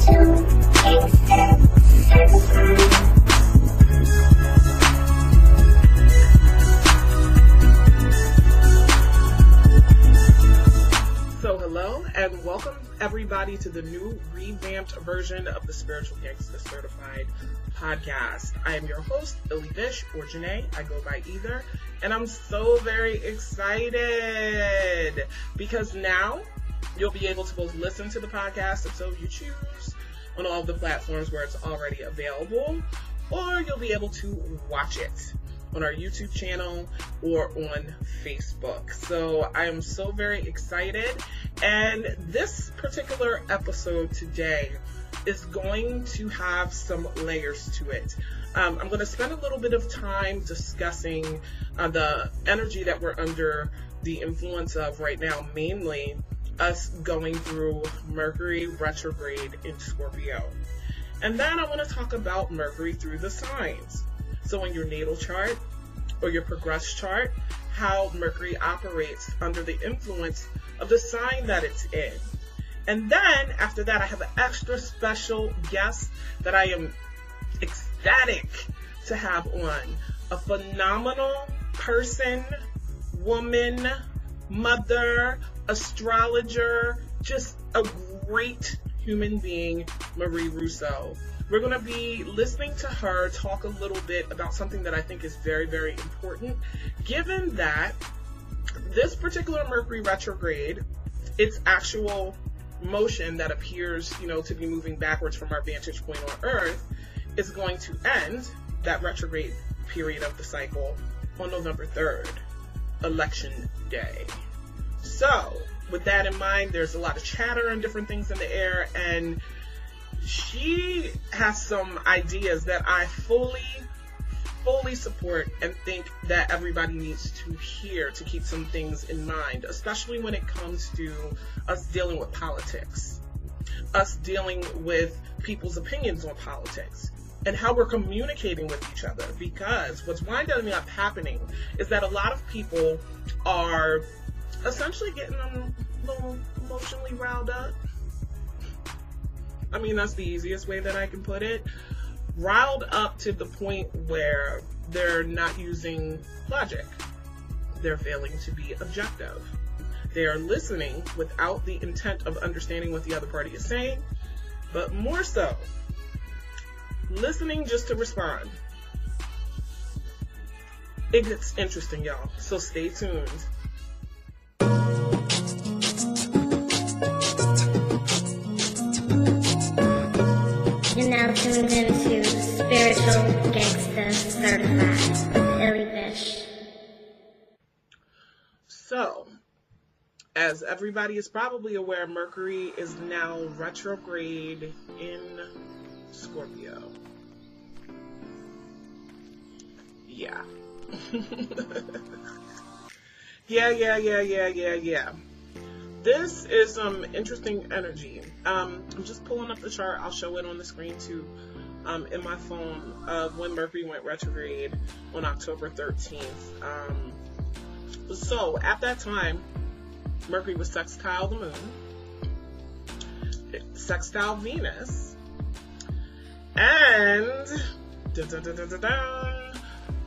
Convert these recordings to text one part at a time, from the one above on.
So hello and welcome everybody to the new revamped version of the Spiritual Gangsta Certified Podcast. I am your host, Illy Vish, or Janae. I go by either. And I'm so very excited because now you'll be able to both listen to the podcast if so you choose on all of the platforms where it's already available, or you'll be able to watch it on our YouTube channel or on Facebook. So I am so very excited. And this particular episode today is going to have some layers to it. I'm going to spend a little bit of time discussing the energy that we're under the influence of right now, mainly us going through Mercury retrograde in Scorpio. And then I want to talk about Mercury through the signs. So in your natal chart or your progress chart, how Mercury operates under the influence of the sign that it's in. And then after that, I have an extra special guest that I am ecstatic to have on. A phenomenal person, woman, mother, astrologer, just a great human being, Marie Rousseau. We're going to be listening to her talk a little bit about something that I think is very, very important, given that this particular Mercury retrograde, its actual motion that appears, to be moving backwards from our vantage point on Earth, is going to end that retrograde period of the cycle on November 3rd, Election Day. So, with that in mind, there's a lot of chatter and different things in the air, and she has some ideas that I fully support and think that everybody needs to hear to keep some things in mind, especially when it comes to us dealing with politics, us dealing with people's opinions on politics, and how we're communicating with each other. Because what's winding up happening is that a lot of people are essentially getting a little emotionally riled up. I mean, that's the easiest way that I can put it. Riled up to the point where they're not using logic. They're failing to be objective. They are listening without the intent of understanding what the other party is saying, but more so, listening just to respond. It gets interesting, y'all, so stay tuned. You're now tuned into Spiritual Gangsta Certified with Illy Vish. So, as everybody is probably aware, Mercury is now retrograde in Scorpio. Yeah. Yeah. This is some interesting energy. I'm just pulling up the chart. I'll show it on the screen too, in my phone, of when Mercury went retrograde on October 13th. So at that time, Mercury was sextile the moon, sextile Venus, and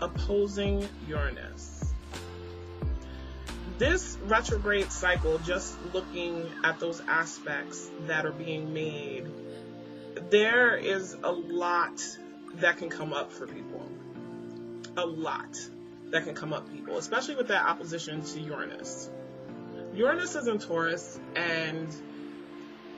opposing Uranus. This retrograde cycle, just looking at those aspects that are being made, there is a lot that can come up for people. A lot that can come up people, especially with that opposition to Uranus. Uranus is in Taurus, and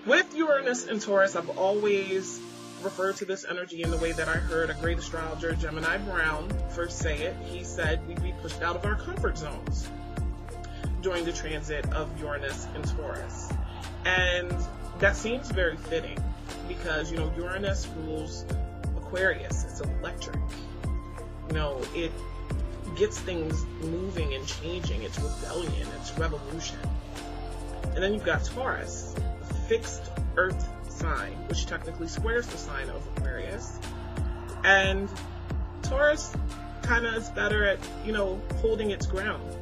with Uranus in Taurus, I've always referred to this energy in the way that I heard a great astrologer, Gemini Brown, first say it. He said we'd be pushed out of our comfort zones during the transit of Uranus and Taurus. And that seems very fitting because, Uranus rules Aquarius. It's electric. It gets things moving and changing. It's rebellion. It's revolution. And then you've got Taurus, a fixed earth sign, which technically squares the sign of Aquarius. And Taurus kind of is better at, holding its ground.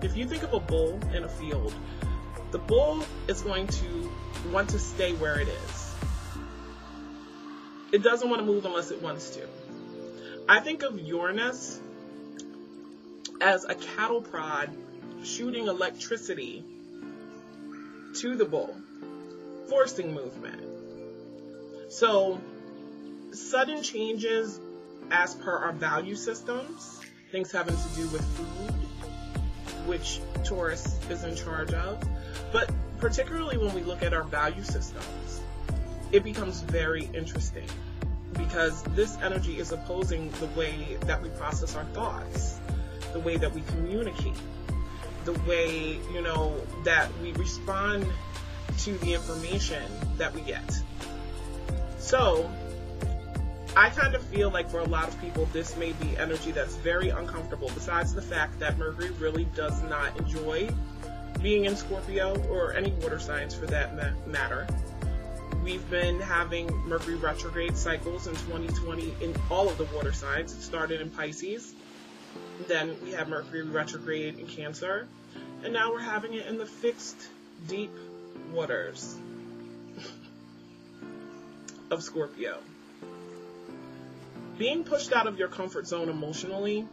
If you think of a bull in a field, the bull is going to want to stay where it is. It doesn't want to move unless it wants to. I think of Uranus as a cattle prod shooting electricity to the bull, forcing movement. So, sudden changes as per our value systems, things having to do with food, which Taurus is in charge of, but particularly when we look at our value systems, it becomes very interesting because this energy is opposing the way that we process our thoughts, the way that we communicate, the way, that we respond to the information that we get. So, I kind of feel like for a lot of people, this may be energy that's very uncomfortable, besides the fact that Mercury really does not enjoy being in Scorpio, or any water signs for that matter. We've been having Mercury retrograde cycles in 2020 in all of the water signs. It started in Pisces, then we had Mercury retrograde in Cancer, and now we're having it in the fixed, deep waters of Scorpio. Being pushed out of your comfort zone emotionally,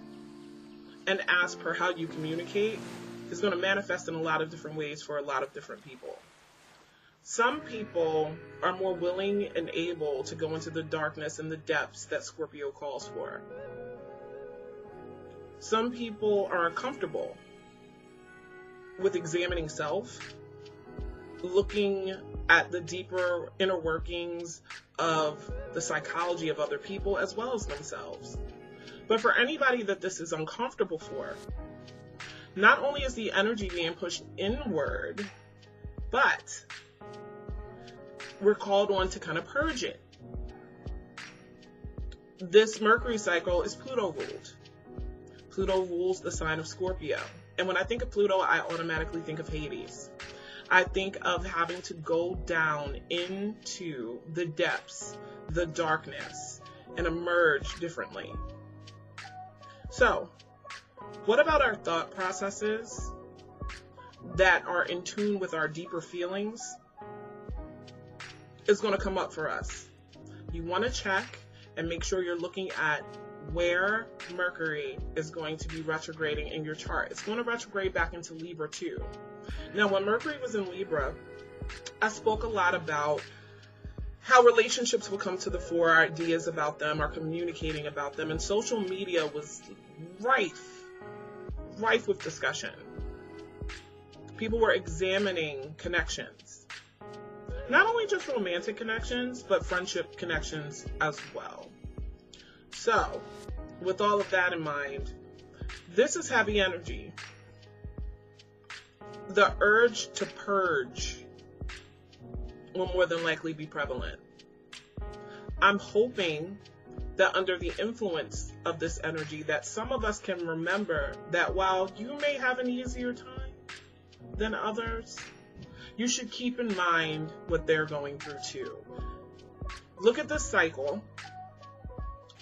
and as per how you communicate, is going to manifest in a lot of different ways for a lot of different people. Some people are more willing and able to go into the darkness and the depths that Scorpio calls for. Some people are uncomfortable with examining self, looking at the deeper inner workings of the psychology of other people as well as themselves. But for anybody that this is uncomfortable for, not only is the energy being pushed inward, but we're called on to kind of purge it. This Mercury cycle is Pluto ruled. Pluto rules the sign of Scorpio. And when I think of Pluto, I automatically think of Hades. I think of having to go down into the depths, the darkness, and emerge differently. So, what about our thought processes that are in tune with our deeper feelings is going to come up for us? You want to check and make sure you're looking at where Mercury is going to be retrograding in your chart. It's going to retrograde back into Libra too. Now, when Mercury was in Libra, I spoke a lot about how relationships would come to the fore, our ideas about them, our communicating about them, and social media was rife with discussion. People were examining connections. Not only just romantic connections, but friendship connections as well. So, with all of that in mind, this is heavy energy. The urge to purge will more than likely be prevalent. I'm hoping that under the influence of this energy, that some of us can remember that while you may have an easier time than others, you should keep in mind what they're going through too. Look at this cycle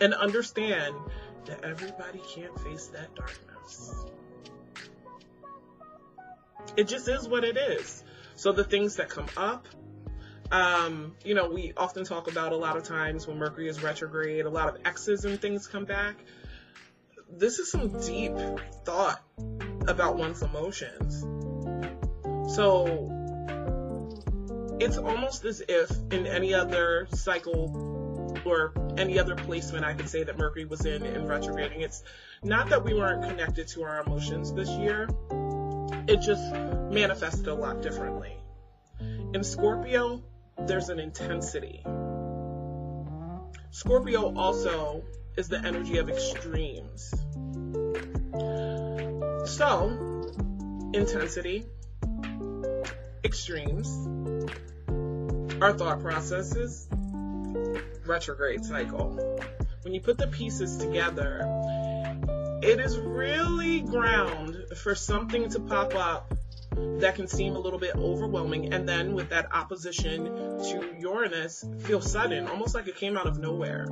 and understand that everybody can't face that darkness. It just is what it is. So the things that come up, we often talk about a lot of times when Mercury is retrograde, a lot of exes and things come back. This is some deep thought about one's emotions. So it's almost as if in any other cycle or any other placement I could say that Mercury was in retrograding, it's not that we weren't connected to our emotions this year. It just manifested a lot differently. In Scorpio, there's an intensity. Scorpio also is the energy of extremes. So, intensity, extremes, our thought processes, retrograde cycle. When you put the pieces together, it is really ground for something to pop up that can seem a little bit overwhelming, and then with that opposition to Uranus, feel sudden, almost like it came out of nowhere.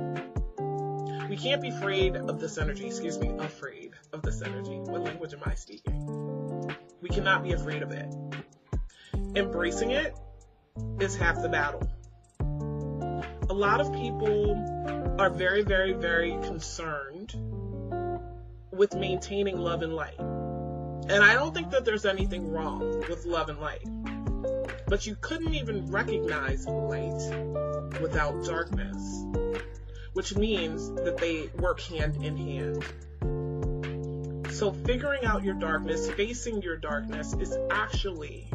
We can't be afraid of this energy. Afraid of this energy. What language am I speaking? We cannot be afraid of it. Embracing it is half the battle. A lot of people are very, very, very concerned with maintaining love and light. And I don't think that there's anything wrong with love and light. But you couldn't even recognize light without darkness, which means that they work hand in hand. So figuring out your darkness, facing your darkness, is actually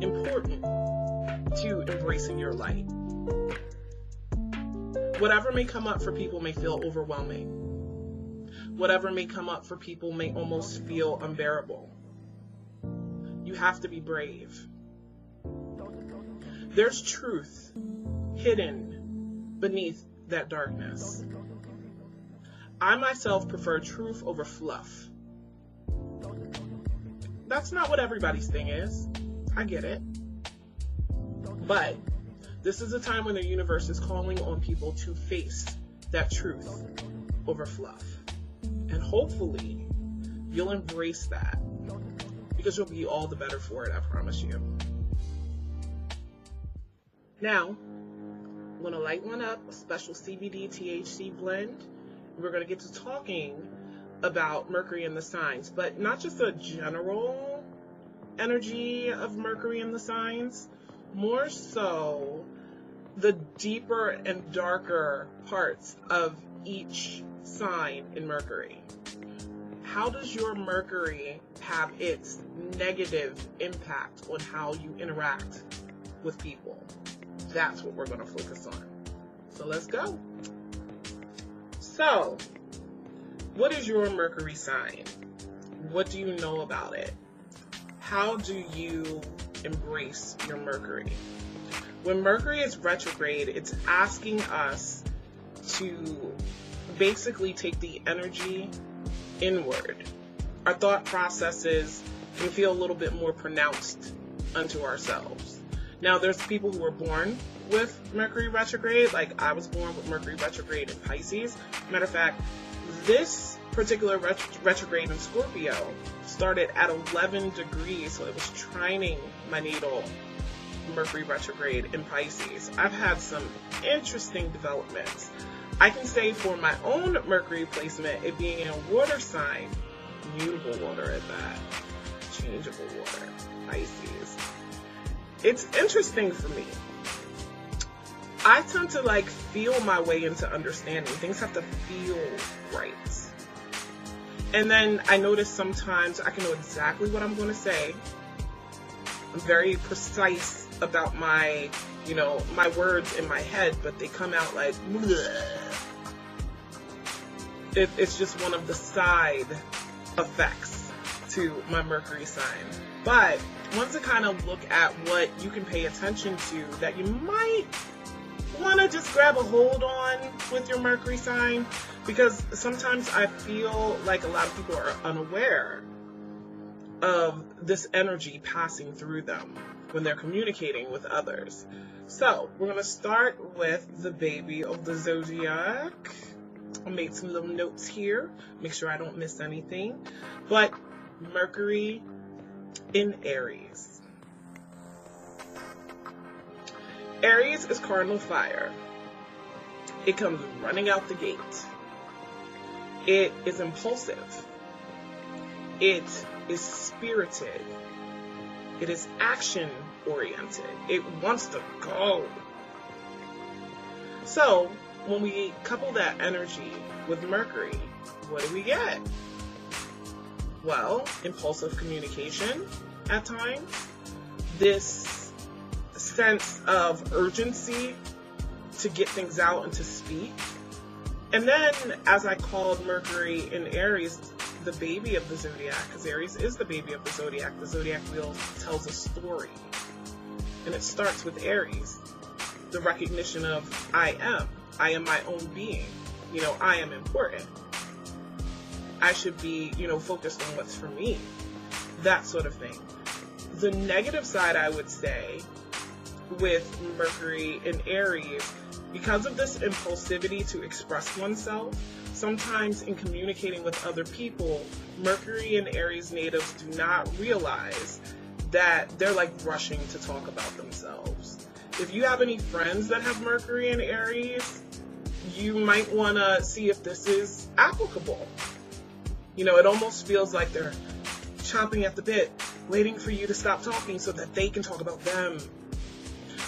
important to embracing your light. Whatever may come up for people may feel overwhelming. Whatever may come up for people may almost feel unbearable. You have to be brave. There's truth hidden beneath that darkness. I myself prefer truth over fluff. That's not what everybody's thing is. I get it. But this is a time when the universe is calling on people to face that truth over fluff. And hopefully you'll embrace that, because you'll be all the better for it, I promise you. Now, I'm going to light one up, a special CBD THC blend. We're going to get to talking about Mercury and the signs, but not just the general energy of Mercury and the signs, more so the deeper and darker parts of each sign in Mercury. How does your Mercury have its negative impact on how you interact with people? That's what we're going to focus on. So let's go. So, what is your Mercury sign? What do you know about it? How do you embrace your Mercury? When Mercury is retrograde, it's asking us to basically take the energy inward. Our thought processes can feel a little bit more pronounced unto ourselves. Now, there's people who were born with Mercury retrograde, like I was born with Mercury retrograde in Pisces. Matter of fact, this particular retrograde in Scorpio started at 11 degrees, so it was trining my natal Mercury retrograde in Pisces. I've had some interesting developments. I can say for my own Mercury placement, it being in a water sign, mutable water at that, changeable water, Pisces. It's interesting for me. I tend to feel my way into understanding. Things have to feel right. And then I notice sometimes I can know exactly what I'm going to say. I'm very precise about my words in my head, but they come out like, bleh. It's just one of the side effects to my Mercury sign. But once I kind of look at what you can pay attention to that you might want to just grab a hold on with your Mercury sign, because sometimes I feel like a lot of people are unaware of this energy passing through them when they're communicating with others. So we're going to start with the baby of the zodiac. I made some little notes here, make sure I don't miss anything. But Mercury in Aries. Aries is cardinal fire. It comes running out the gate. It is impulsive. It is spirited. It is action oriented. It wants to go. So when we couple that energy with Mercury, what do we get? Well, impulsive communication at times, this sense of urgency to get things out and to speak. And then, as I called Mercury in Aries, the baby of the zodiac, because Aries is the baby of the zodiac wheel tells a story. And it starts with Aries, the recognition of I am my own being. I am important. I should be, focused on what's for me. That sort of thing. The negative side, I would say, with Mercury in Aries, because of this impulsivity to express oneself, sometimes in communicating with other people, Mercury and Aries natives do not realize that they're rushing to talk about themselves. If you have any friends that have Mercury in Aries, you might want to see if this is applicable. You know, it almost feels like they're chomping at the bit, waiting for you to stop talking so that they can talk about them.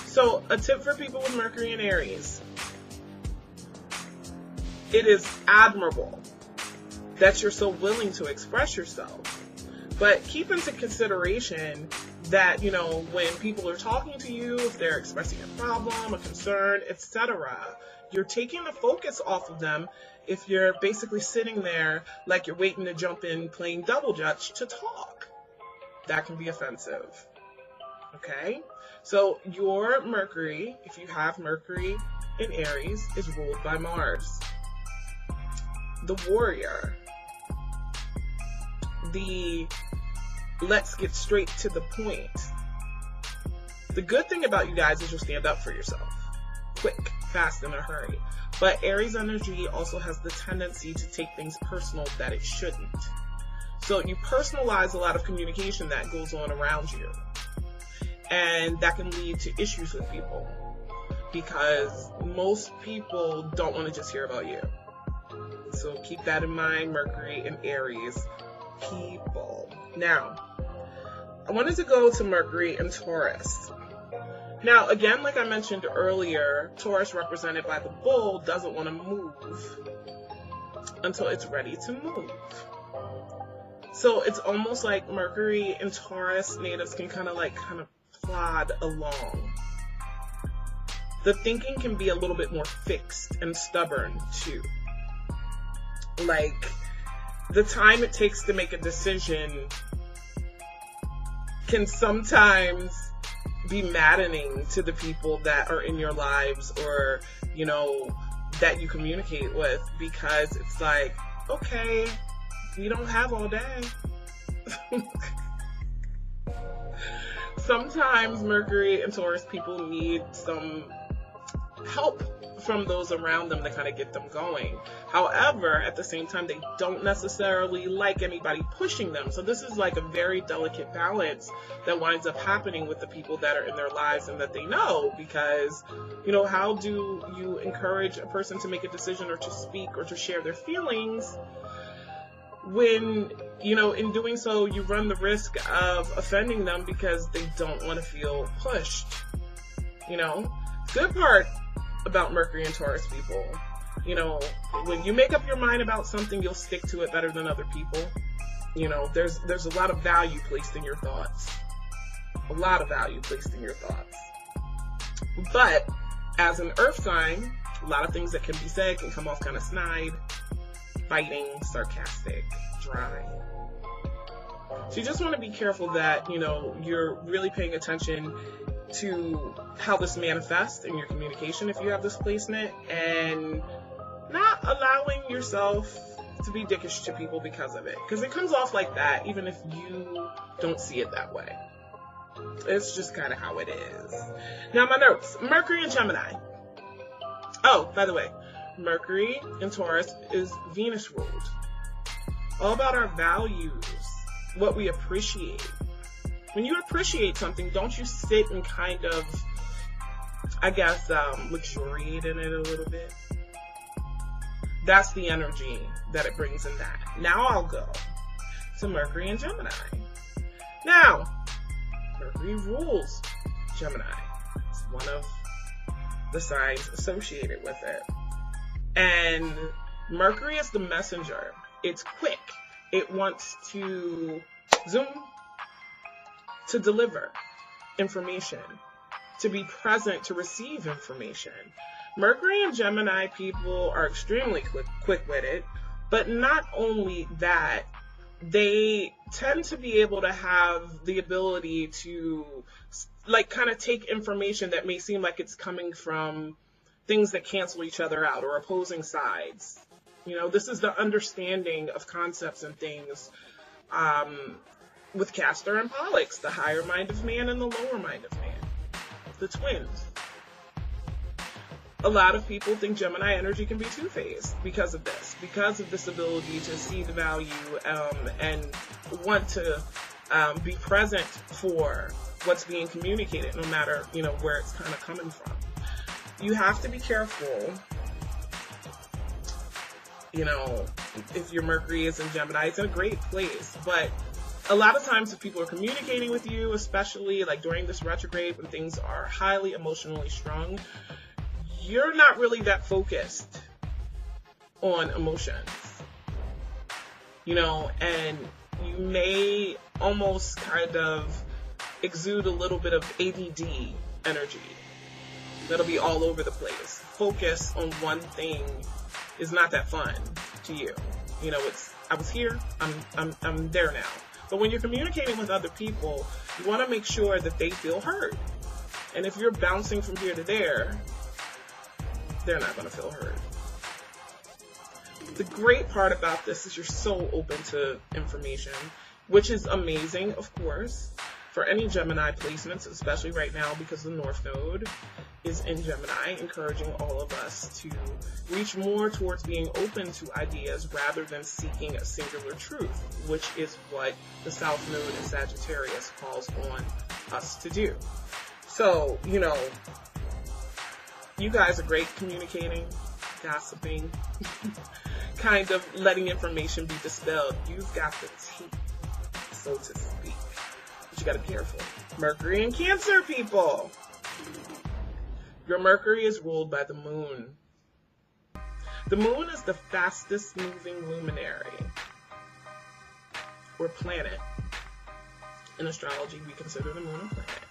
So, a tip for people with Mercury in Aries. It is admirable that you're so willing to express yourself. But keep into consideration that, you know, when people are talking to you, if they're expressing a problem, a concern, etc., you're taking the focus off of them if you're basically sitting there like you're waiting to jump in playing double dutch to talk. That can be offensive. Okay? So your Mercury, if you have Mercury in Aries, is ruled by Mars. The warrior. The let's get straight to the point. The good thing about you guys is you'll stand up for yourself. Quick, fast, in a hurry. But Aries energy also has the tendency to take things personal that it shouldn't. So you personalize a lot of communication that goes on around you. And that can lead to issues with people. Because most people don't want to just hear about you. So keep that in mind, Mercury and Aries people. Now, I wanted to go to Mercury and Taurus. Now, again, like I mentioned earlier, Taurus, represented by the bull, doesn't want to move until it's ready to move. So it's almost like Mercury and Taurus natives can kind of plod along. The thinking can be a little bit more fixed and stubborn too. Like, the time it takes to make a decision can sometimes be maddening to the people that are in your lives or, you know, that you communicate with, because it's like, okay, you don't have all day. Sometimes Mercury and Taurus people need some help from those around them to kind of get them going. However, at the same time, they don't necessarily like anybody pushing them. So this is like a very delicate balance that winds up happening with the people that are in their lives and that they know, because, you know, how do you encourage a person to make a decision or to speak or to share their feelings when, you know, in doing so, you run the risk of offending them because they don't want to feel pushed. You know, good part about Mercury and Taurus people, you know, when you make up your mind about something, you'll stick to it better than other people. You know, there's a lot of value placed in your thoughts. A lot of value placed in your thoughts. But as an earth sign, a lot of things that can be said can come off kind of snide, biting, sarcastic, dry. So you just want to be careful that, you know, you're really paying attention to how this manifests in your communication if you have this placement, and not allowing yourself to be dickish to people because of it, because it comes off like that even if you don't see it that way. It's just kind of how it is. Now, my notes. Mercury and Gemini. Oh, by the way, Mercury in Taurus is Venus ruled. All about our values, what we appreciate. When you appreciate something, don't you sit and kind of, I guess, luxuriate in it a little bit? That's the energy that it brings in that. Now I'll go to Mercury and Gemini. Now, Mercury rules Gemini. It's one of the signs associated with it. And Mercury is the messenger. It's quick. It wants to zoom, to deliver information, to be present, to receive information. Mercury and Gemini people are extremely quick-witted, but not only that, they tend to be able to have the ability to, like, kind of take information that may seem like it's coming from things that cancel each other out or opposing sides. You know, this is the understanding of concepts and things with Castor and Pollux, the higher mind of man and the lower mind of man, the twins. A lot of people think Gemini energy can be two-faced because of this ability to see the value and want to be present for what's being communicated, no matter, where it's kind of coming from. You have to be careful, if your Mercury is in Gemini. It's in a great place, but a lot of times if people are communicating with you, especially like during this retrograde when things are highly emotionally strung, you're not really that focused on emotions, and you may almost kind of exude a little bit of ADD energy that'll be all over the place. Focus on one thing is not that fun to you. I was here, I'm there now. But when you're communicating with other people, you want to make sure that they feel heard. And if you're bouncing from here to there, they're not going to feel heard. The great part about this is you're so open to information, which is amazing, of course, for any Gemini placements, especially right now because the North Node is in Gemini, encouraging all of us to reach more towards being open to ideas rather than seeking a singular truth, which is what the South Node in Sagittarius calls on us to do. So, you guys are great communicating, gossiping, kind of letting information be dispelled. You've got the tea, so to speak. But you gotta be careful. Mercury and Cancer, people. Your Mercury is ruled by the moon. The moon is the fastest moving luminary or planet. In astrology, we consider the moon a planet.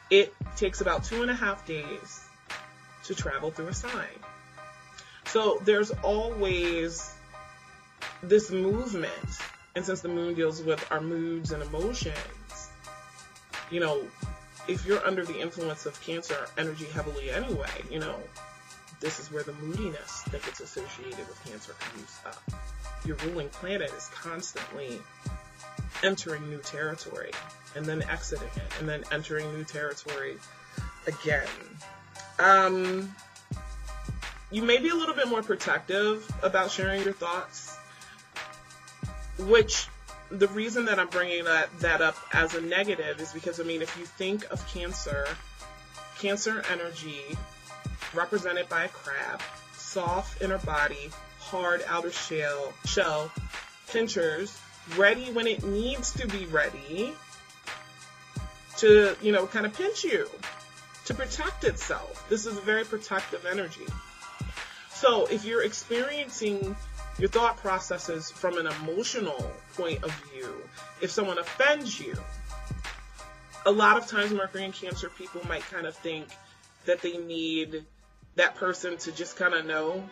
It takes about 2.5 days to travel through a sign. So there's always this movement. And since the moon deals with our moods and emotions, if you're under the influence of Cancer energy heavily anyway, this is where the moodiness that gets associated with Cancer comes up. Your ruling planet is constantly entering new territory and then exiting it and then entering new territory again. You may be a little bit more protective about sharing your thoughts, which the reason that I'm bringing that up as a negative is because, if you think of Cancer energy represented by a crab, soft inner body, hard outer shell, pinchers, ready when it needs to be ready to, kind of pinch you, to protect itself. This is a very protective energy. So if you're experiencing your thought processes from an emotional point of view, if someone offends you, a lot of times Mercury and Cancer people might kind of think that they need that person to just kind of know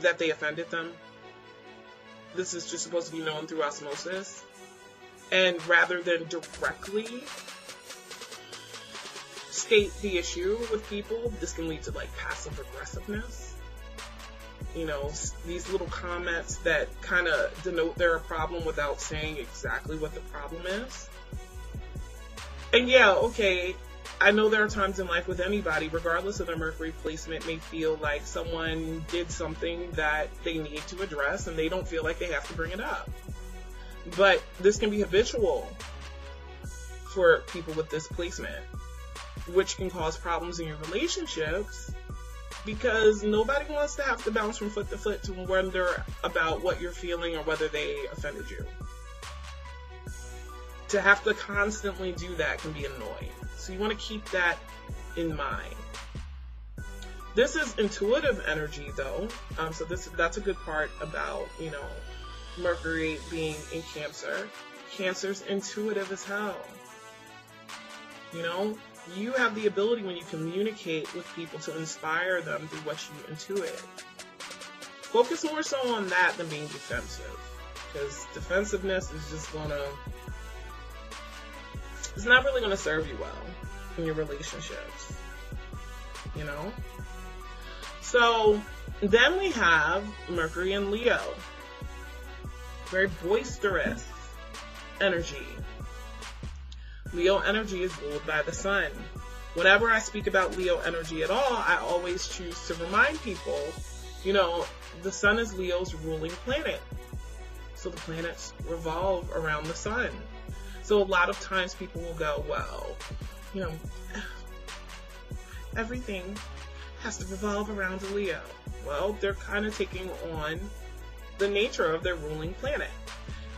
that they offended them. This is just supposed to be known through osmosis. And rather than directly state the issue with people, this can lead to passive aggressiveness. These little comments that kind of denote they're a problem without saying exactly what the problem is. And yeah, okay, I know there are times in life with anybody, regardless of their Mercury placement, may feel like someone did something that they need to address and they don't feel like they have to bring it up. But this can be habitual for people with this placement, which can cause problems in your relationships because nobody wants to have to bounce from foot to foot to wonder about what you're feeling or whether they offended you. To have to constantly do that can be annoying. So you want to keep that in mind. This is intuitive energy though. So that's a good part about, Mercury being in Cancer. Cancer's intuitive as hell. You have the ability when you communicate with people to inspire them through what you intuit. Focus more so on that than being defensive. Because defensiveness is just it's not really going to serve you well in your relationships. So then we have Mercury in Leo. Very boisterous energy. Leo energy is ruled by the sun. Whenever I speak about Leo energy at all, I always choose to remind people, the sun is Leo's ruling planet. So the planets revolve around the sun. So a lot of times people will go, well, everything has to revolve around a Leo. Well, they're kind of taking on the nature of their ruling planet.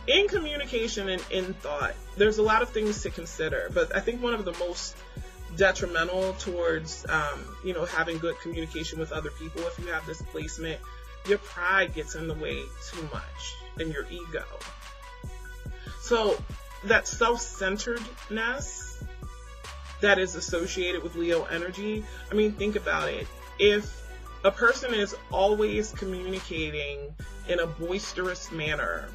In communication and in thought, there's a lot of things to consider, but I think one of the most detrimental towards, having good communication with other people, if you have this placement, your pride gets in the way too much, and your ego. So that self-centeredness that is associated with Leo energy, I mean, think about it. If a person is always communicating in a boisterous manner,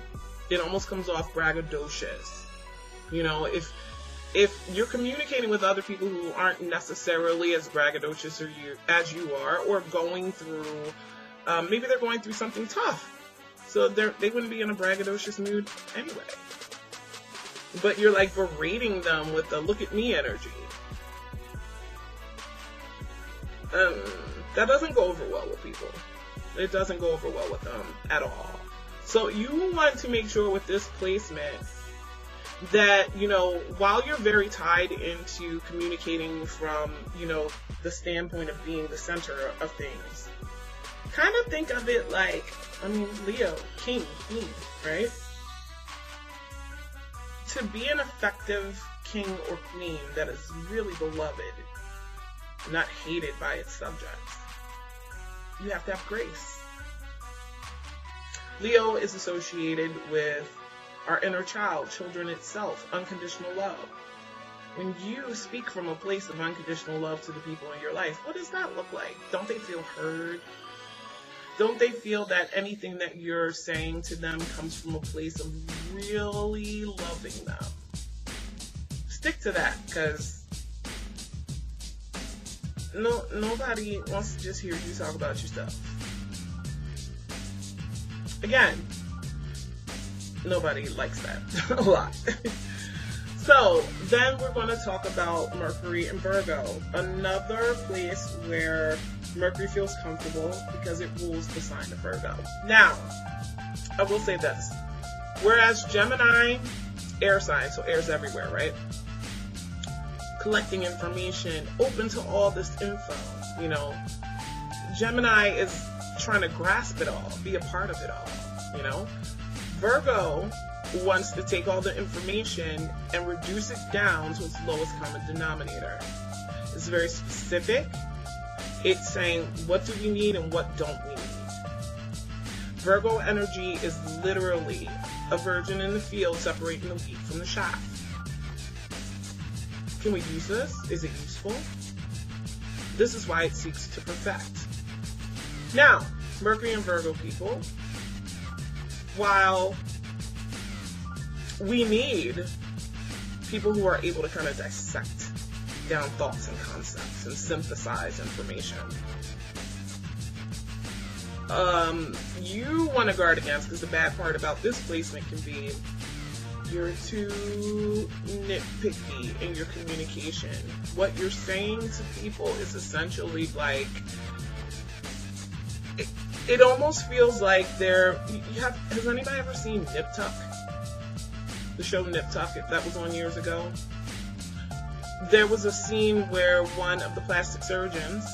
it almost comes off braggadocious. If you're communicating with other people who aren't necessarily as braggadocious as you are, or going through, maybe they're going through something tough, so they wouldn't be in a braggadocious mood anyway. But you're like berating them with the look at me energy. That doesn't go over well with people. It doesn't go over well with them at all. So you want to make sure with this placement that, while you're very tied into communicating from, the standpoint of being the center of things, kind of think of it like, Leo, king, queen, right? To be an effective king or queen that is really beloved, not hated by its subjects, you have to have grace. Leo is associated with our inner child, children itself, unconditional love. When you speak from a place of unconditional love to the people in your life, what does that look like? Don't they feel heard? Don't they feel that anything that you're saying to them comes from a place of really loving them? Stick to that, because nobody wants to just hear you talk about yourself. Again, nobody likes that a lot. So then we're going to talk about Mercury and Virgo, another place where Mercury feels comfortable because it rules the sign of Virgo. Now, I will say this. Whereas Gemini, air sign, so air's everywhere, right? Collecting information, open to all this info, Gemini is trying to grasp it all, be a part of it all, Virgo wants to take all the information and reduce it down to its lowest common denominator. It's very specific. It's saying, what do we need and what don't we need? Virgo energy is literally a virgin in the field separating the wheat from the chaff. Can we use this? Is it useful? This is why it seeks to perfect. Now, Mercury and Virgo people, while we need people who are able to kind of dissect down thoughts and concepts and synthesize information, you want to guard against, because the bad part about this placement can be you're too nitpicky in your communication. What you're saying to people is essentially like, it almost feels like has anybody ever seen Nip Tuck? The show Nip Tuck, that was on years ago. There was a scene where one of the plastic surgeons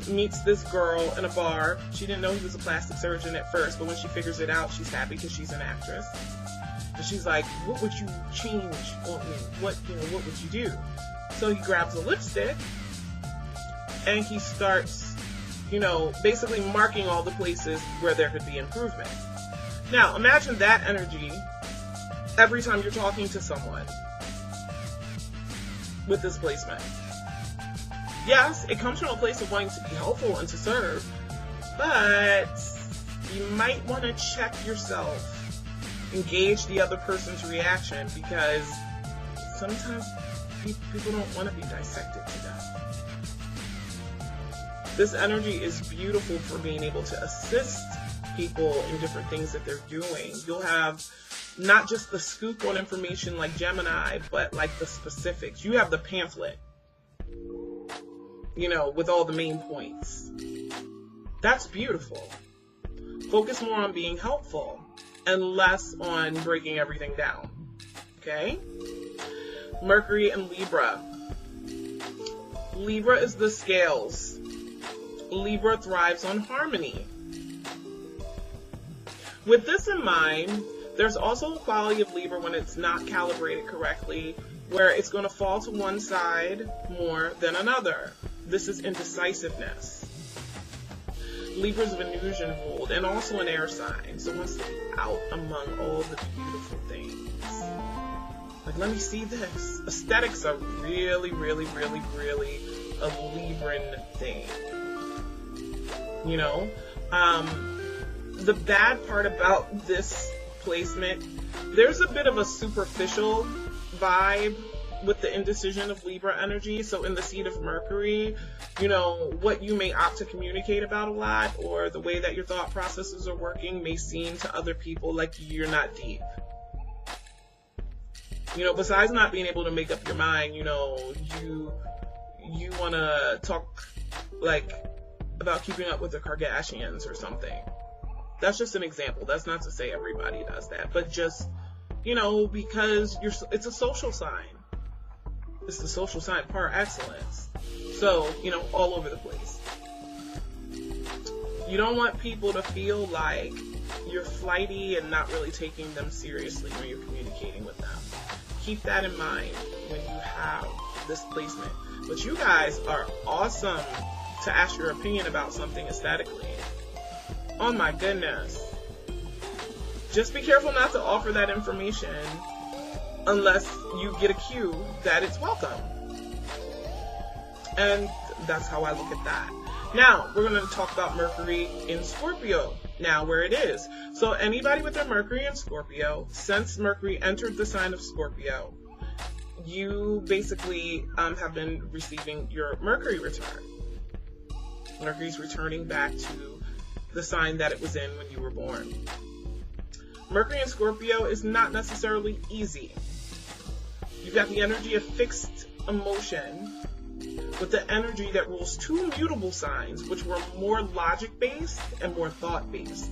meets this girl in a bar. She didn't know he was a plastic surgeon at first, but when she figures it out, she's happy because she's an actress. And she's like, what would you change on me? What would you do? So he grabs a lipstick and he starts, basically marking all the places where there could be improvement. Now, imagine that energy every time you're talking to someone with this placement. Yes, it comes from a place of wanting to be helpful and to serve, but you might want to check yourself, engage the other person's reaction, because sometimes people don't want to be dissected to death. This energy is beautiful for being able to assist people in different things that they're doing. You'll have not just the scoop on information like Gemini, but like the specifics. You have the pamphlet, with all the main points. That's beautiful. Focus more on being helpful and less on breaking everything down. Okay? Mercury and Libra. Libra is the scales. Libra thrives on harmony. With this in mind, there's also a quality of Libra when it's not calibrated correctly, where it's going to fall to one side more than another. This is indecisiveness. Libra's Venusian ruled, and also an air sign, so wants to be out among all the beautiful things. Like, let me see this. Aesthetics are really, really, really, really a Libran thing. You know? The bad part about this placement, there's a bit of a superficial vibe with the indecision of Libra energy. So in the seat of Mercury, you know, what you may opt to communicate about a lot, or the way that your thought processes are working, may seem to other people like you're not deep. You know, besides not being able to make up your mind, you know, you want to talk like about keeping up with the Kardashians or something. That's just an example. That's not to say everybody does that, but just, you know, because it's a social sign. It's the social sign par excellence. So, you know, all over the place. You don't want people to feel like you're flighty and not really taking them seriously when you're communicating with them. Keep that in mind when you have this placement. But you guys are awesome to ask your opinion about something aesthetically. Oh my goodness. Just be careful not to offer that information unless you get a cue that it's welcome. And that's how I look at that. Now, we're going to talk about Mercury in Scorpio, now where it is. So anybody with their Mercury in Scorpio, since Mercury entered the sign of Scorpio, you basically have been receiving your Mercury return. Mercury's returning back to the sign that it was in when you were born. Mercury in Scorpio is not necessarily easy. You've got the energy of fixed emotion with the energy that rules two mutable signs, which were more logic-based and more thought-based.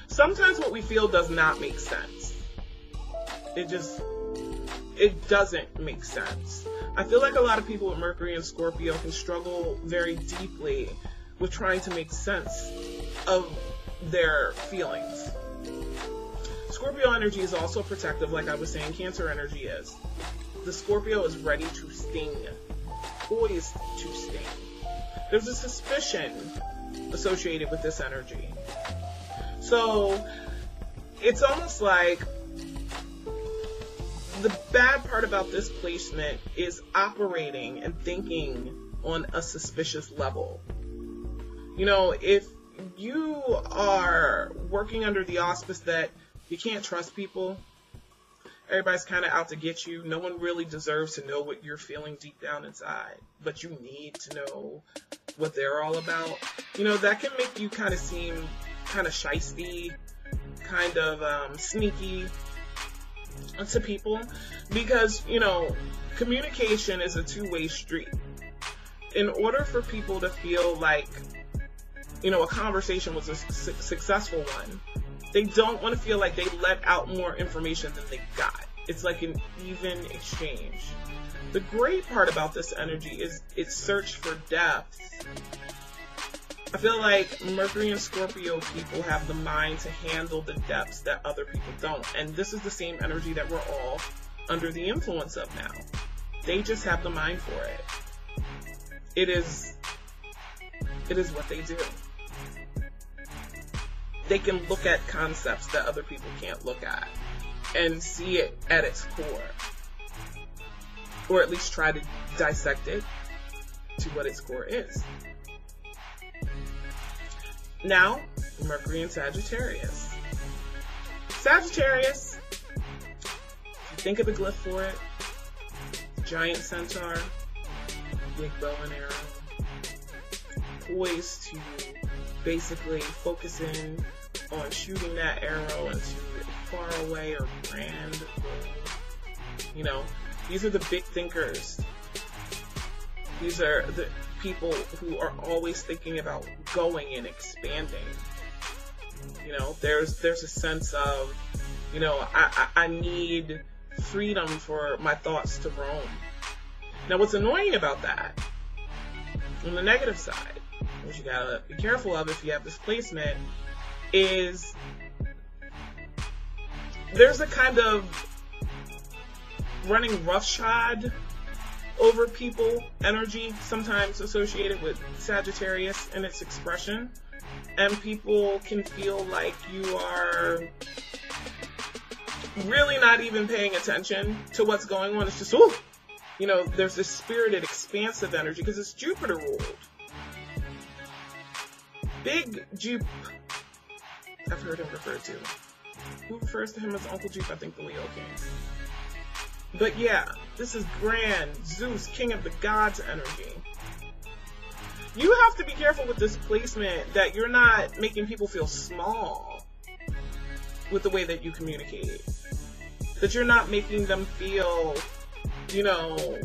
Sometimes what we feel does not make sense. It doesn't make sense. I feel like a lot of people with Mercury and Scorpio can struggle very deeply with trying to make sense of their feelings. Scorpio energy is also protective, like I was saying Cancer energy is. The Scorpio is ready to sting, poised to sting. There's a suspicion associated with this energy. So it's almost like the bad part about this placement is operating and thinking on a suspicious level. You know, if you are working under the auspice that you can't trust people, everybody's kind of out to get you, no one really deserves to know what you're feeling deep down inside, but you need to know what they're all about, you know, that can make you kind of seem kind of shysty, kind of sneaky to people, because, you know, communication is a two-way street. In order for people to feel like, you know, a conversation was a successful one, they don't want to feel like they let out more information than they got. It's like an even exchange. The great part about this energy is its search for depth. I feel like Mercury and Scorpio people have the mind to handle the depths that other people don't. And this is the same energy that we're all under the influence of now. They just have the mind for it. It is what they do. They can look at concepts that other people can't look at and see it at its core. Or at least try to dissect it to what its core is. Now, Mercury in Sagittarius. Sagittarius, if you think of the glyph for it, giant centaur, big bow and arrow, poised to basically focus in on shooting that arrow into a far away or grand goal. You know, these are the big thinkers. These are the people who are always thinking about going and expanding. You know, there's a sense of, you know, I need freedom for my thoughts to roam. Now, what's annoying about that, on the negative side, which you gotta be careful of if you have this placement, is there's a kind of running roughshod over people energy sometimes associated with Sagittarius and its expression, and people can feel like you are really not even paying attention to what's going on. It's just, ooh, you know, there's this spirited, expansive energy because it's Jupiter ruled. Big Jupe, I've heard him referred to. Who refers to him as Uncle Jupe? I think the Leo King. But yeah, this is grand, Zeus, king of the gods energy. You have to be careful with this placement that you're not making people feel small with the way that you communicate. That you're not making them feel, you know,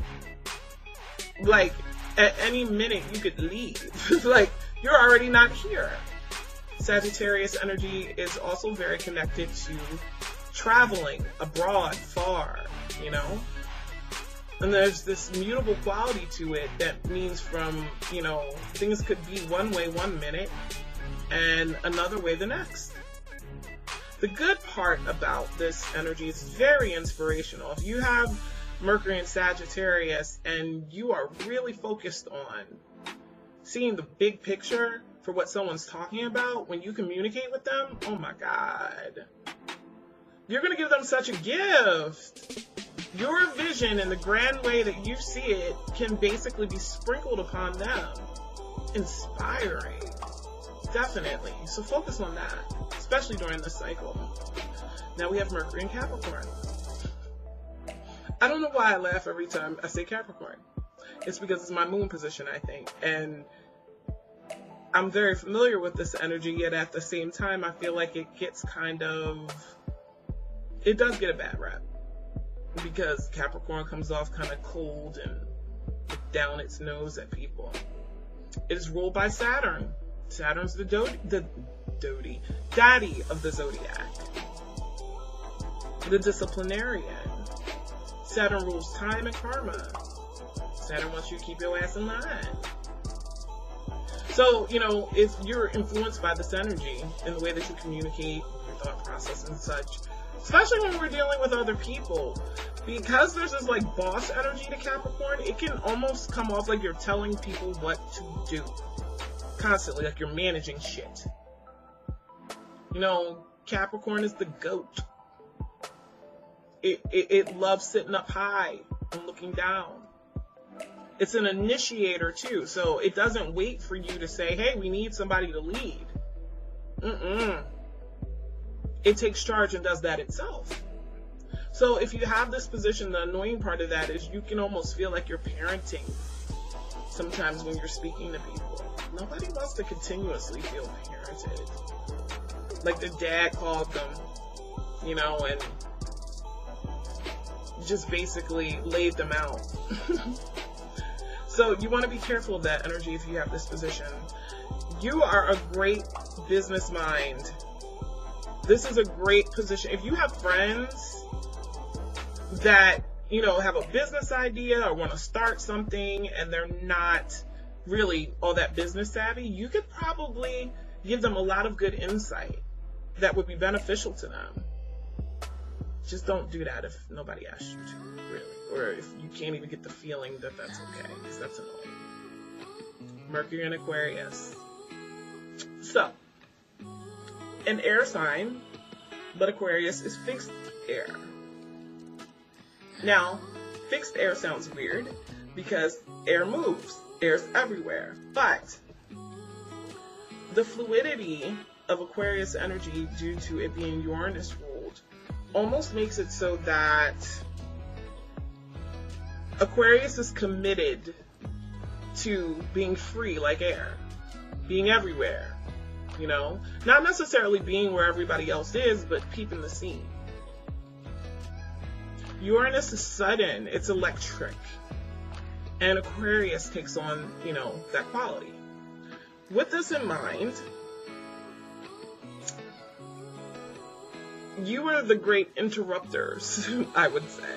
like at any minute you could leave. Like you're already not here. Sagittarius energy is also very connected to traveling abroad, far, you know? And there's this mutable quality to it that means from, you know, things could be one way one minute and another way the next. The good part about this energy is very inspirational. If you have Mercury and Sagittarius and you are really focused on seeing the big picture for what someone's talking about, when you communicate with them, oh my God, you're going to give them such a gift. Your vision and the grand way that you see it can basically be sprinkled upon them. Inspiring. Definitely. So focus on that, especially during this cycle. Now we have Mercury in Capricorn. I don't know why I laugh every time I say Capricorn. It's because it's my moon position, I think. And I'm very familiar with this energy, yet at the same time, I feel like it gets it does get a bad rap. Because Capricorn comes off kind of cold and down its nose at people. It is ruled by Saturn. Saturn's the daddy of the zodiac. The disciplinarian. Saturn rules time and karma. Saturn wants you to keep your ass in line. So, you know, if you're influenced by this energy in the way that you communicate, your thought process and such, especially when we're dealing with other people, because there's this like boss energy to Capricorn, it can almost come off like you're telling people what to do. Constantly, like you're managing shit. You know, Capricorn is the goat. It loves sitting up high and looking down. It's an initiator too, so it doesn't wait for you to say, hey, we need somebody to lead. It takes charge and does that itself. So if you have this position, the annoying part of that is you can almost feel like you're parenting sometimes when you're speaking to people. Nobody wants to continuously feel parented. Like their dad called them, you know, and just basically laid them out. So you want to be careful of that energy if you have this position. You are a great business mind. This is a great position. If you have friends that, you know, have a business idea or want to start something and they're not really all that business savvy, you could probably give them a lot of good insight that would be beneficial to them. Just don't do that if nobody asks you to, really. Or if you can't even get the feeling that that's okay, because that's annoying. Mercury in Aquarius. So, an air sign, but Aquarius is fixed air. Now, fixed air sounds weird because air moves. Air's everywhere. But the fluidity of Aquarius energy, due to it being Uranus ruled, almost makes it so that Aquarius is committed to being free like air, being everywhere, you know, not necessarily being where everybody else is, but peeping the scene. Uranus is sudden, it's electric, and Aquarius takes on, you know, that quality. With this in mind, you are the great interrupters, I would say.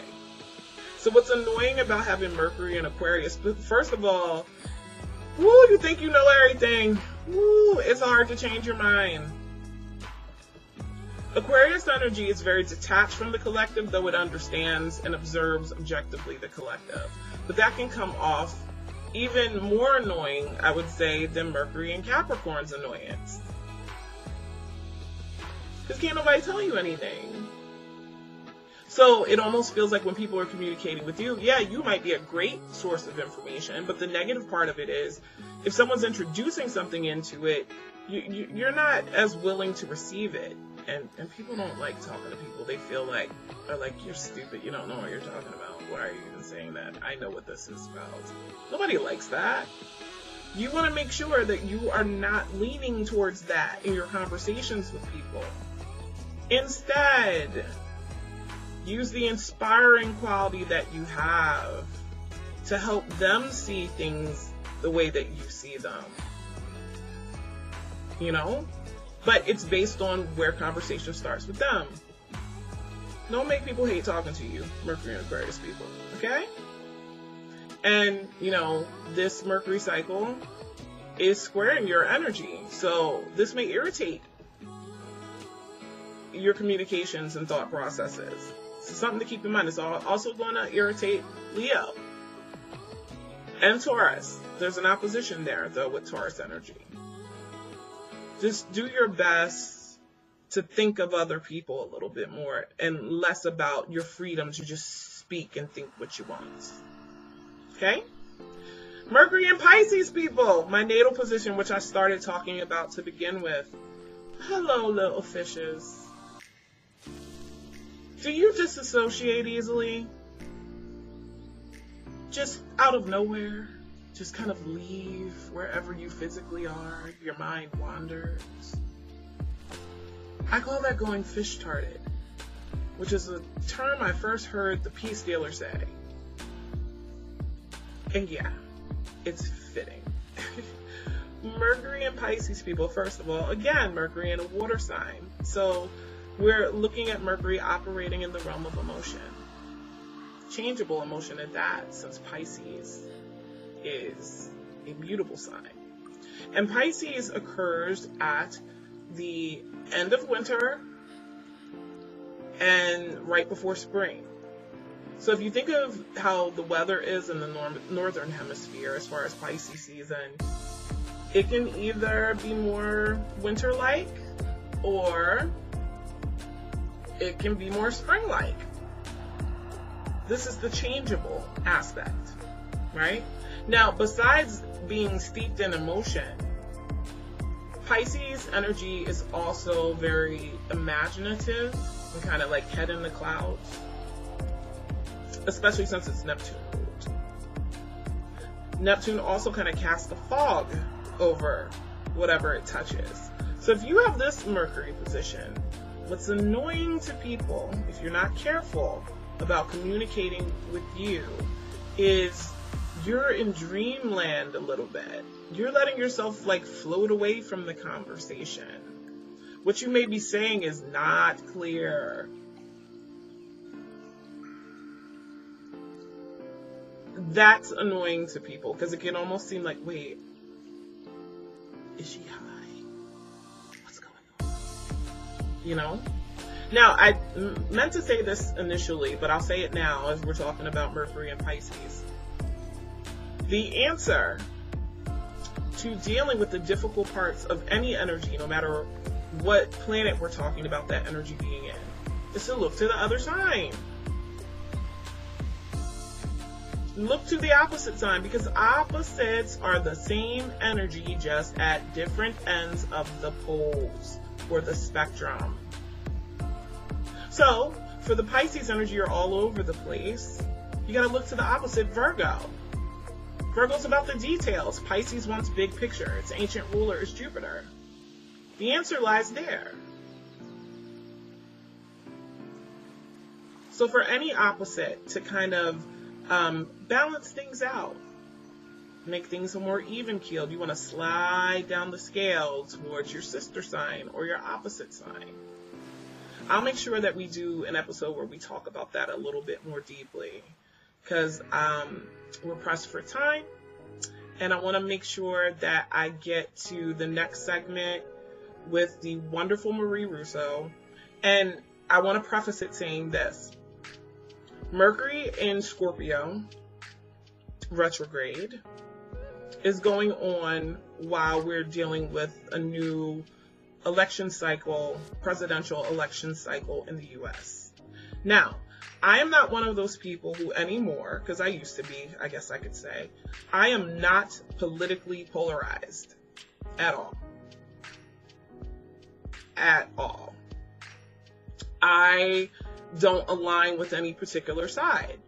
So what's annoying about having Mercury in Aquarius, first of all, you think you know everything. It's hard to change your mind. Aquarius energy is very detached from the collective, though it understands and observes objectively the collective. But that can come off even more annoying, I would say, than Mercury and Capricorn's annoyance. Because can't nobody tell you anything. So it almost feels like when people are communicating with you, yeah, you might be a great source of information, but the negative part of it is if someone's introducing something into it, you're not as willing to receive it. And people don't like talking to people. They feel like, you're stupid. You don't know what you're talking about. Why are you even saying that? I know what this is about. Nobody likes that. You want to make sure that you are not leaning towards that in your conversations with people. Instead, use the inspiring quality that you have to help them see things the way that you see them. You know? But it's based on where conversation starts with them. Don't make people hate talking to you, Mercury and Aquarius people, okay? And, this Mercury cycle is squaring your energy. So this may irritate your communications and thought processes. So something to keep in mind. It's also going to irritate Leo and Taurus. There's an opposition there, though, with Taurus energy. Just do your best to think of other people a little bit more and less about your freedom to just speak and think what you want. Okay? Mercury and Pisces people, my natal position, which I started talking about to begin with. Hello, little fishes. Do you disassociate easily? Just out of nowhere? Just kind of leave wherever you physically are. Your mind wanders. I call that going fish-tarded, which is a term I first heard the Peace Dealer say. And yeah, it's fitting. Mercury and Pisces people, first of all, again, Mercury in a water sign. So we're looking at Mercury operating in the realm of emotion. Changeable emotion at that, since Pisces is a mutable sign. And Pisces occurs at the end of winter and right before spring. So if you think of how the weather is in the northern hemisphere as far as Pisces season, it can either be more winter-like or it can be more spring-like. This is the changeable aspect, right? Now, besides being steeped in emotion, Pisces energy is also very imaginative and kind of like head in the clouds, especially since it's Neptune ruled. Neptune also kind of casts a fog over whatever it touches. So if you have this Mercury position, what's annoying to people, if you're not careful about communicating with you, is you're in dreamland a little bit. You're letting yourself float away from the conversation. What you may be saying is not clear. That's annoying to people because it can almost seem like, wait, is she high? What's going on? Now, I meant to say this initially, but I'll say it now as we're talking about Mercury and Pisces. The answer to dealing with the difficult parts of any energy, no matter what planet we're talking about that energy being in, is to look to the other sign. Look to the opposite sign, because opposites are the same energy, just at different ends of the poles or the spectrum. So, for the Pisces energy, you're all over the place. You gotta look to the opposite, Virgo. Virgo's about the details. Pisces wants big picture. Its ancient ruler is Jupiter. The answer lies there. So for any opposite to kind of balance things out, make things more even-keeled, you want to slide down the scale towards your sister sign or your opposite sign. I'll make sure that we do an episode where we talk about that a little bit more deeply, because we're pressed for time, and I want to make sure that I get to the next segment with the wonderful Marie Rousseau. And I want to preface it saying this: Mercury in Scorpio retrograde is going on while we're dealing with a new election cycle, presidential election cycle in the US. Now, I am not one of those people who anymore, because I used to be, I guess I could say, I am not politically polarized at all. At all. I don't align with any particular side.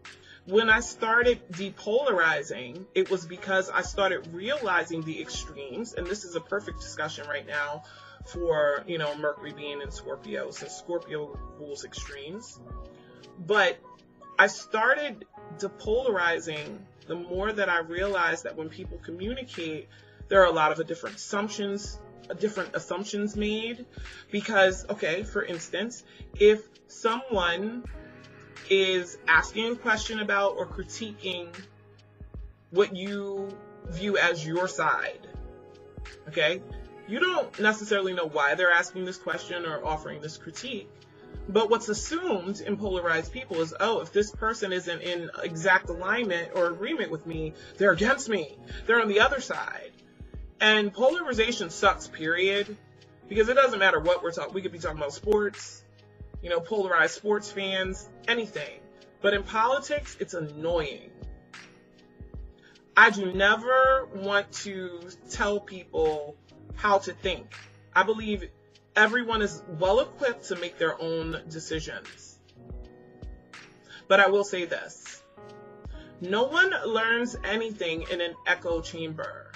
When I started depolarizing, it was because I started realizing the extremes, and this is a perfect discussion right now for, Mercury being in Scorpio, since Scorpio rules extremes. But I started depolarizing the more that I realized that when people communicate, there are a lot of different assumptions made. Because, okay, for instance, if someone is asking a question about or critiquing what you view as your side, okay, you don't necessarily know why they're asking this question or offering this critique. But what's assumed in polarized people is, oh, if this person isn't in exact alignment or agreement with me, they're against me. They're on the other side. And polarization sucks, period. Because it doesn't matter what we're talking. We could be talking about sports, polarized sports fans, anything. But in politics, it's annoying. I do never want to tell people how to think. I believe everyone is well equipped to make their own decisions. But I will say this: no one learns anything in an echo chamber.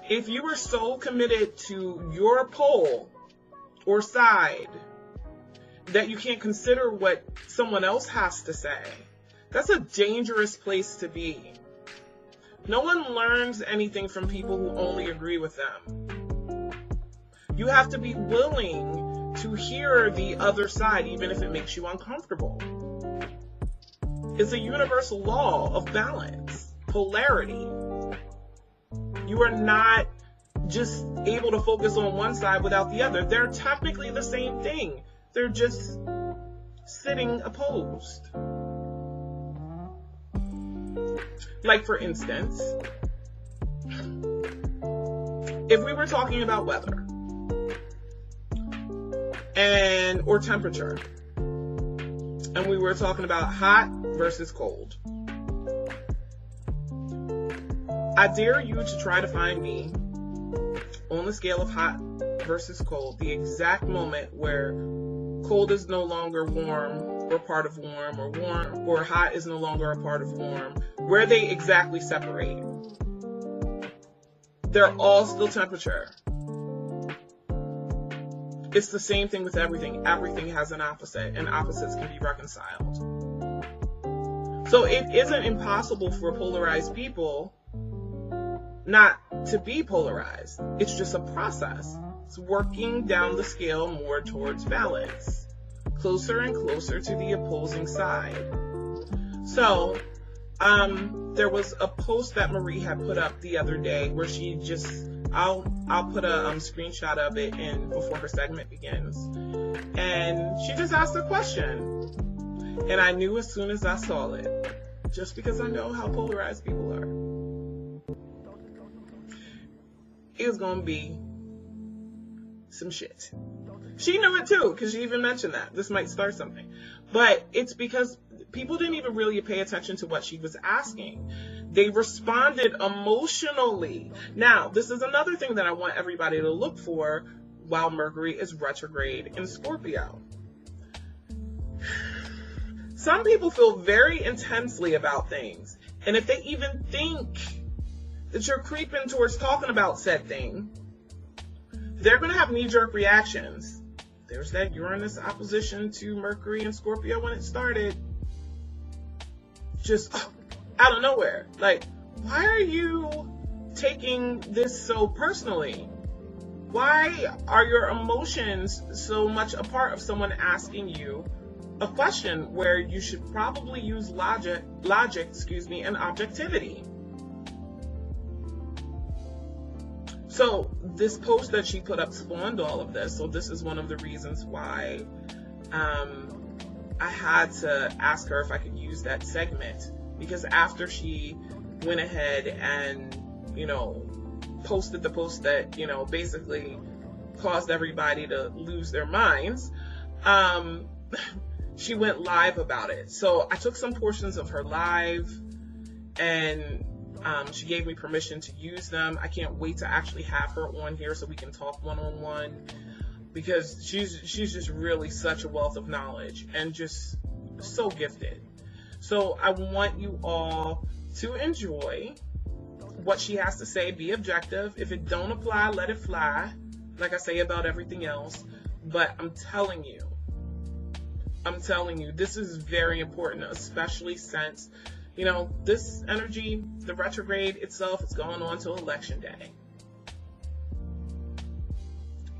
If you are so committed to your pole or side that you can't consider what someone else has to say, that's a dangerous place to be. No one learns anything from people who only agree with them. You have to be willing to hear the other side, even if it makes you uncomfortable. It's a universal law of balance, polarity. You are not just able to focus on one side without the other. They're technically the same thing. They're just sitting opposed. Like, for instance, if we were talking about weather or temperature, and we were talking about hot versus cold, I dare you to try to find me on the scale of hot versus cold, the exact moment where cold is no longer warm or part of warm, or hot is no longer a part of warm, where they exactly separate. They're all still temperature. It's the same thing with everything. Everything has an opposite, and opposites can be reconciled. So it isn't impossible for polarized people not to be polarized. It's just a process. It's working down the scale more towards balance, closer and closer to the opposing side. So, there was a post that Marie had put up the other day where she just, I'll put a screenshot of it in before her segment begins. And she just asked a question. And I knew as soon as I saw it, just because I know how polarized people are, it was going to be some shit. She knew it too, because she even mentioned that this might start something. But it's because people didn't even really pay attention to what she was asking. They responded emotionally. Now, this is another thing that I want everybody to look for while Mercury is retrograde in Scorpio. Some people feel very intensely about things. And if they even think that you're creeping towards talking about said thing, they're going to have knee-jerk reactions. There's that Uranus opposition to Mercury and Scorpio when it started. Just out of nowhere. Like, why are you taking this so personally? Why are your emotions so much a part of someone asking you a question where you should probably use logic, and objectivity? So this post that she put up spawned all of this. So this is one of the reasons why I had to ask her if I could use that segment, because after she went ahead and, posted the post that, basically caused everybody to lose their minds, she went live about it. So I took some portions of her live, and she gave me permission to use them. I can't wait to actually have her on here so we can talk one-on-one, because she's just really such a wealth of knowledge and just so gifted. So I want you all to enjoy what she has to say. Be objective. If it don't apply, let it fly, like I say about everything else. But I'm telling you, this is very important, especially since, this energy, the retrograde itself, is going on till election day.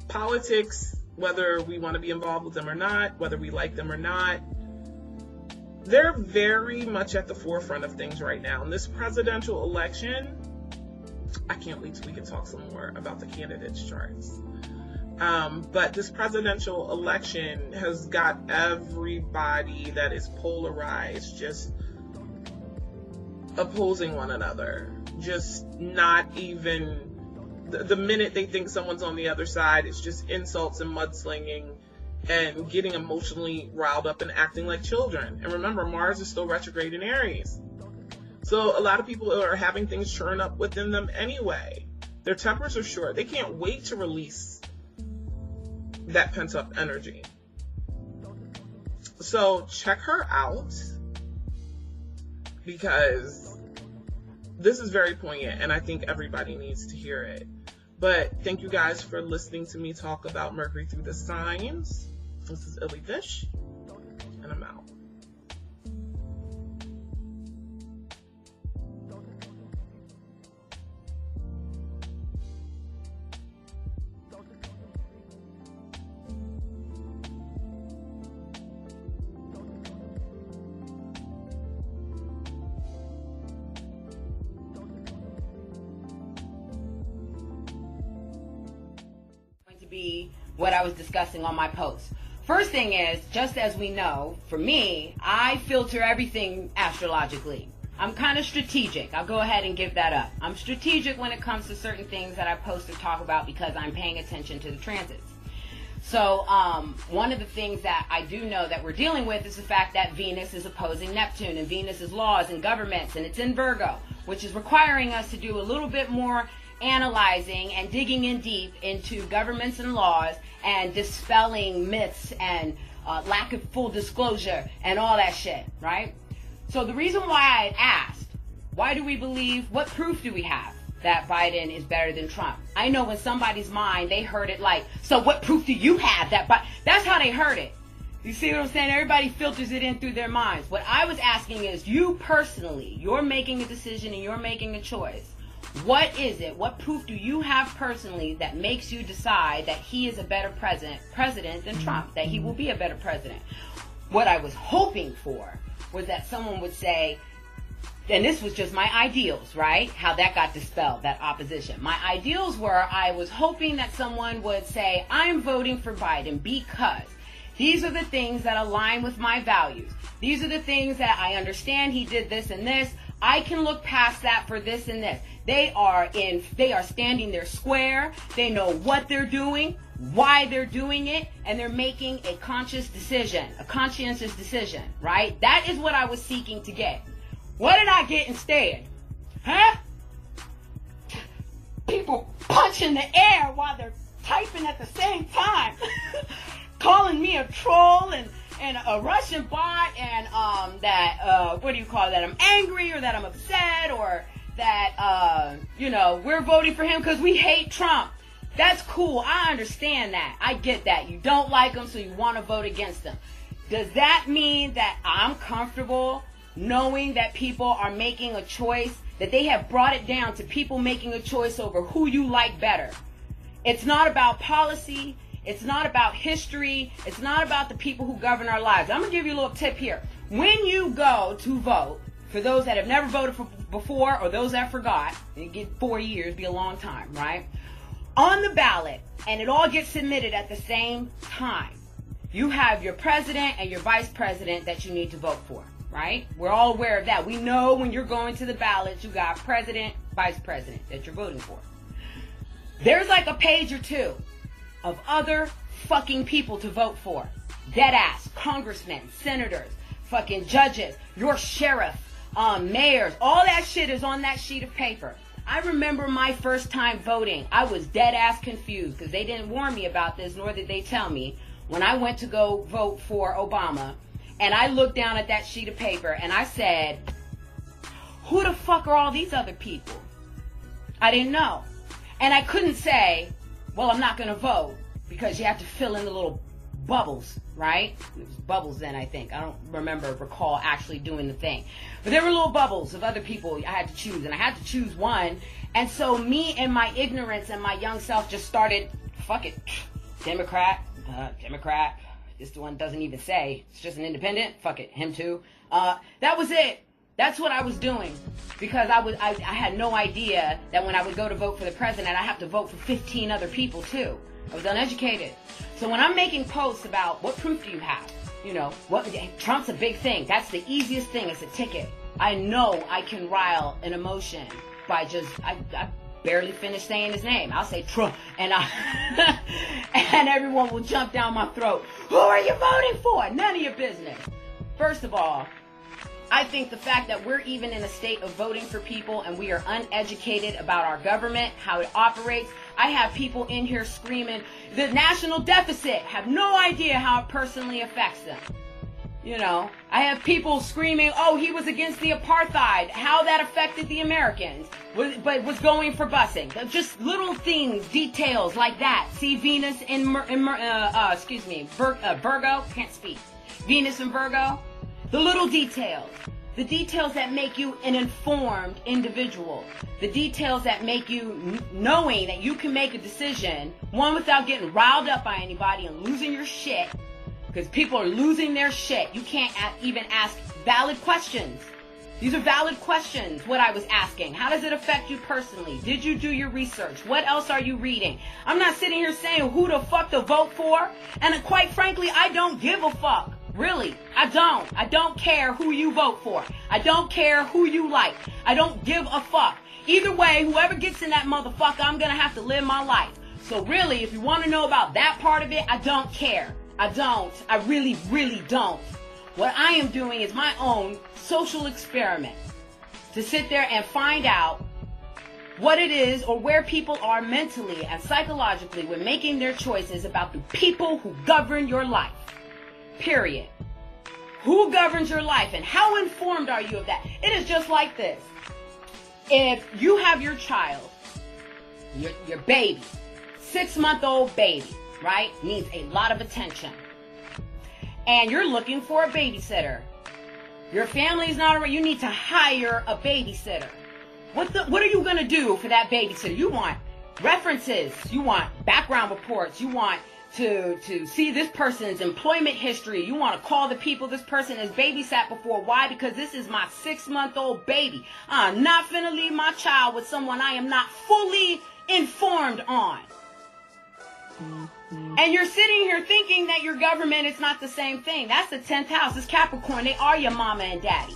Politics, whether we want to be involved with them or not, whether we like them or not, they're very much at the forefront of things right now. And this presidential election, I can't wait till we can talk some more about the candidates' charts. But this presidential election has got everybody that is polarized just opposing one another. Just not even, the minute they think someone's on the other side, it's just insults and mudslinging and getting emotionally riled up and acting like children. And remember, Mars is still retrograde in Aries. So a lot of people are having things churn up within them anyway. Their tempers are short. They can't wait to release that pent up energy. So check her out, because this is very poignant and I think everybody needs to hear it. But thank you guys for listening to me talk about Mercury through the signs. This is Illy Vish, and I'm out. Be what I was discussing on my post. First thing is, just as we know, for me, I filter everything astrologically. I'm kind of strategic. I'll go ahead and give that up. I'm strategic when it comes to certain things that I post or talk about because I'm paying attention to the transits. So one of the things that I do know that we're dealing with is the fact that Venus is opposing Neptune, and Venus is laws and governments, and it's in Virgo, which is requiring us to do a little bit more analyzing and digging in deep into governments and laws and dispelling myths and lack of full disclosure and all that shit, right? So the reason why I asked, why do we believe, what proof do we have that Biden is better than Trump? I know in somebody's mind they heard it like, so what proof do you have that that's how they heard it. You see what I'm saying? Everybody filters it in through their minds. What I was asking is, you personally, you're making a decision and you're making a choice. What is it? What proof do you have personally that makes you decide that he is a better president than Trump, that he will be a better president? What I was hoping for was that someone would say, and this was just my ideals, right? How that got dispelled, that opposition. My ideals were, I was hoping that someone would say, I'm voting for Biden because these are the things that align with my values. These are the things that I understand he did this and this. I can look past that for this and this. They are standing their square. They know what they're doing, why they're doing it, and they're making a conscientious decision, right? That is what I was seeking to get. What did I get instead? Huh? People punching the air while they're typing at the same time. Calling me a troll and a Russian bot, and what do you call that? I'm angry, or that I'm upset, or that we're voting for him because we hate Trump. That's cool. I understand that. I get that. You don't like him, so you want to vote against him. Does that mean that I'm comfortable knowing that people are making a choice, that they have brought it down to people making a choice over who you like better? It's not about policy. It's not about history. It's not about the people who govern our lives. I'm going to give you a little tip here. When you go to vote, for those that have never voted before or those that forgot, you get 4 years, be a long time, right? On the ballot, and it all gets submitted at the same time, you have your president and your vice president that you need to vote for, right? We're all aware of that. We know when you're going to the ballot, you got president, vice president that you're voting for. There's like a page or two of other fucking people to vote for. Dead ass, congressmen, senators, fucking judges, your sheriff, mayors, all that shit is on that sheet of paper. I remember my first time voting. I was dead ass confused because they didn't warn me about this, nor did they tell me when I went to go vote for Obama. And I looked down at that sheet of paper and I said, who the fuck are all these other people? I didn't know. And I couldn't say, well, I'm not going to vote, because you have to fill in the little bubbles, right? It was bubbles then, I think. I don't recall actually doing the thing. But there were little bubbles of other people I had to choose, and I had to choose one. And so me and my ignorance and my young self just started, fuck it, Democrat. This one doesn't even say. It's just an independent. Fuck it, him too. That was it. That's what I was doing, because I had no idea that when I would go to vote for the president, I have to vote for 15 other people too. I was uneducated. So when I'm making posts about what proof do you have, Trump's a big thing. That's the easiest thing. It's a ticket. I know I can rile an emotion by just, I barely finished saying his name. I'll say Trump, and and everyone will jump down my throat. Who are you voting for? None of your business. First of all, I think the fact that we're even in a state of voting for people and we are uneducated about our government, how it operates. I have people in here screaming, the national deficit, have no idea how it personally affects them. I have people screaming, oh, he was against the apartheid, how that affected the Americans, but was going for busing. Just little things, details like that. See Venus in Virgo, can't speak. Venus and Virgo. The little details. The details that make you an informed individual. The details that make you knowing that you can make a decision, one, without getting riled up by anybody and losing your shit, because people are losing their shit. You can't even ask valid questions. These are valid questions, what I was asking. How does it affect you personally? Did you do your research? What else are you reading? I'm not sitting here saying who the fuck to vote for. And quite frankly, I don't give a fuck. Really, I don't. I don't care who you vote for. I don't care who you like. I don't give a fuck. Either way, whoever gets in that motherfucker, I'm going to have to live my life. So really, if you want to know about that part of it, I don't care. I don't. I really, really don't. What I am doing is my own social experiment to sit there and find out what it is or where people are mentally and psychologically when making their choices about the people who govern your life. Period. Who governs your life and how informed are you of that? It is just like this. If you have your child, your baby, 6-month-old baby, right, needs a lot of attention, and you're looking for a babysitter, your family's not around, you need to hire a babysitter. What are you going to do for that babysitter? You want references, you want background reports, you want to see this person's employment history. You want to call the people this person has babysat before. Why? Because this is my 6-month-old baby. I'm not finna leave my child with someone I am not fully informed on. And you're sitting here thinking that your government is not the same thing. That's the 10th house. It's Capricorn. They are your mama and daddy.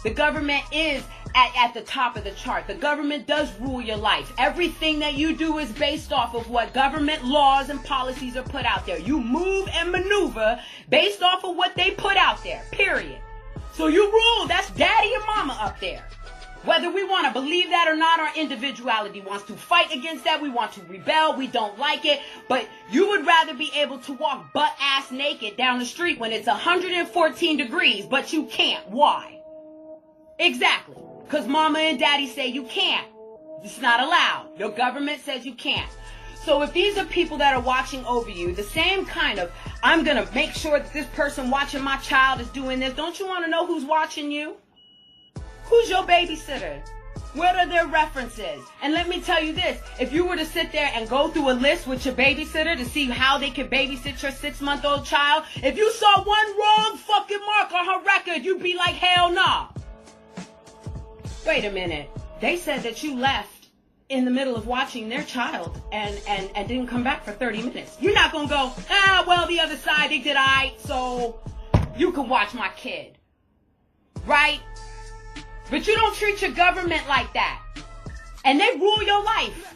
The government is at the top of the chart. The government does rule your life. Everything that you do is based off of what government laws and policies are put out there. You move and maneuver based off of what they put out there, period. So you rule. That's daddy and mama up there. Whether we want to believe that or not, our individuality wants to fight against that. We want to rebel. We don't like it. But you would rather be able to walk butt-ass naked down the street when it's 114 degrees, but you can't. Why? Exactly. Because mama and daddy say you can't. It's not allowed. Your government says you can't. So if these are people that are watching over you, the same kind of, I'm going to make sure that this person watching my child is doing this. Don't you want to know who's watching you? Who's your babysitter? What are their references? And let me tell you this, if you were to sit there and go through a list with your babysitter to see how they could babysit your 6-month-old child, if you saw one wrong fucking mark on her record, you'd be like, hell no. Wait a minute. They said that you left in the middle of watching their child and didn't come back for 30 minutes. You're not going to go, well, the other side, they did I, so you can watch my kid. Right? But you don't treat your government like that. And they rule your life.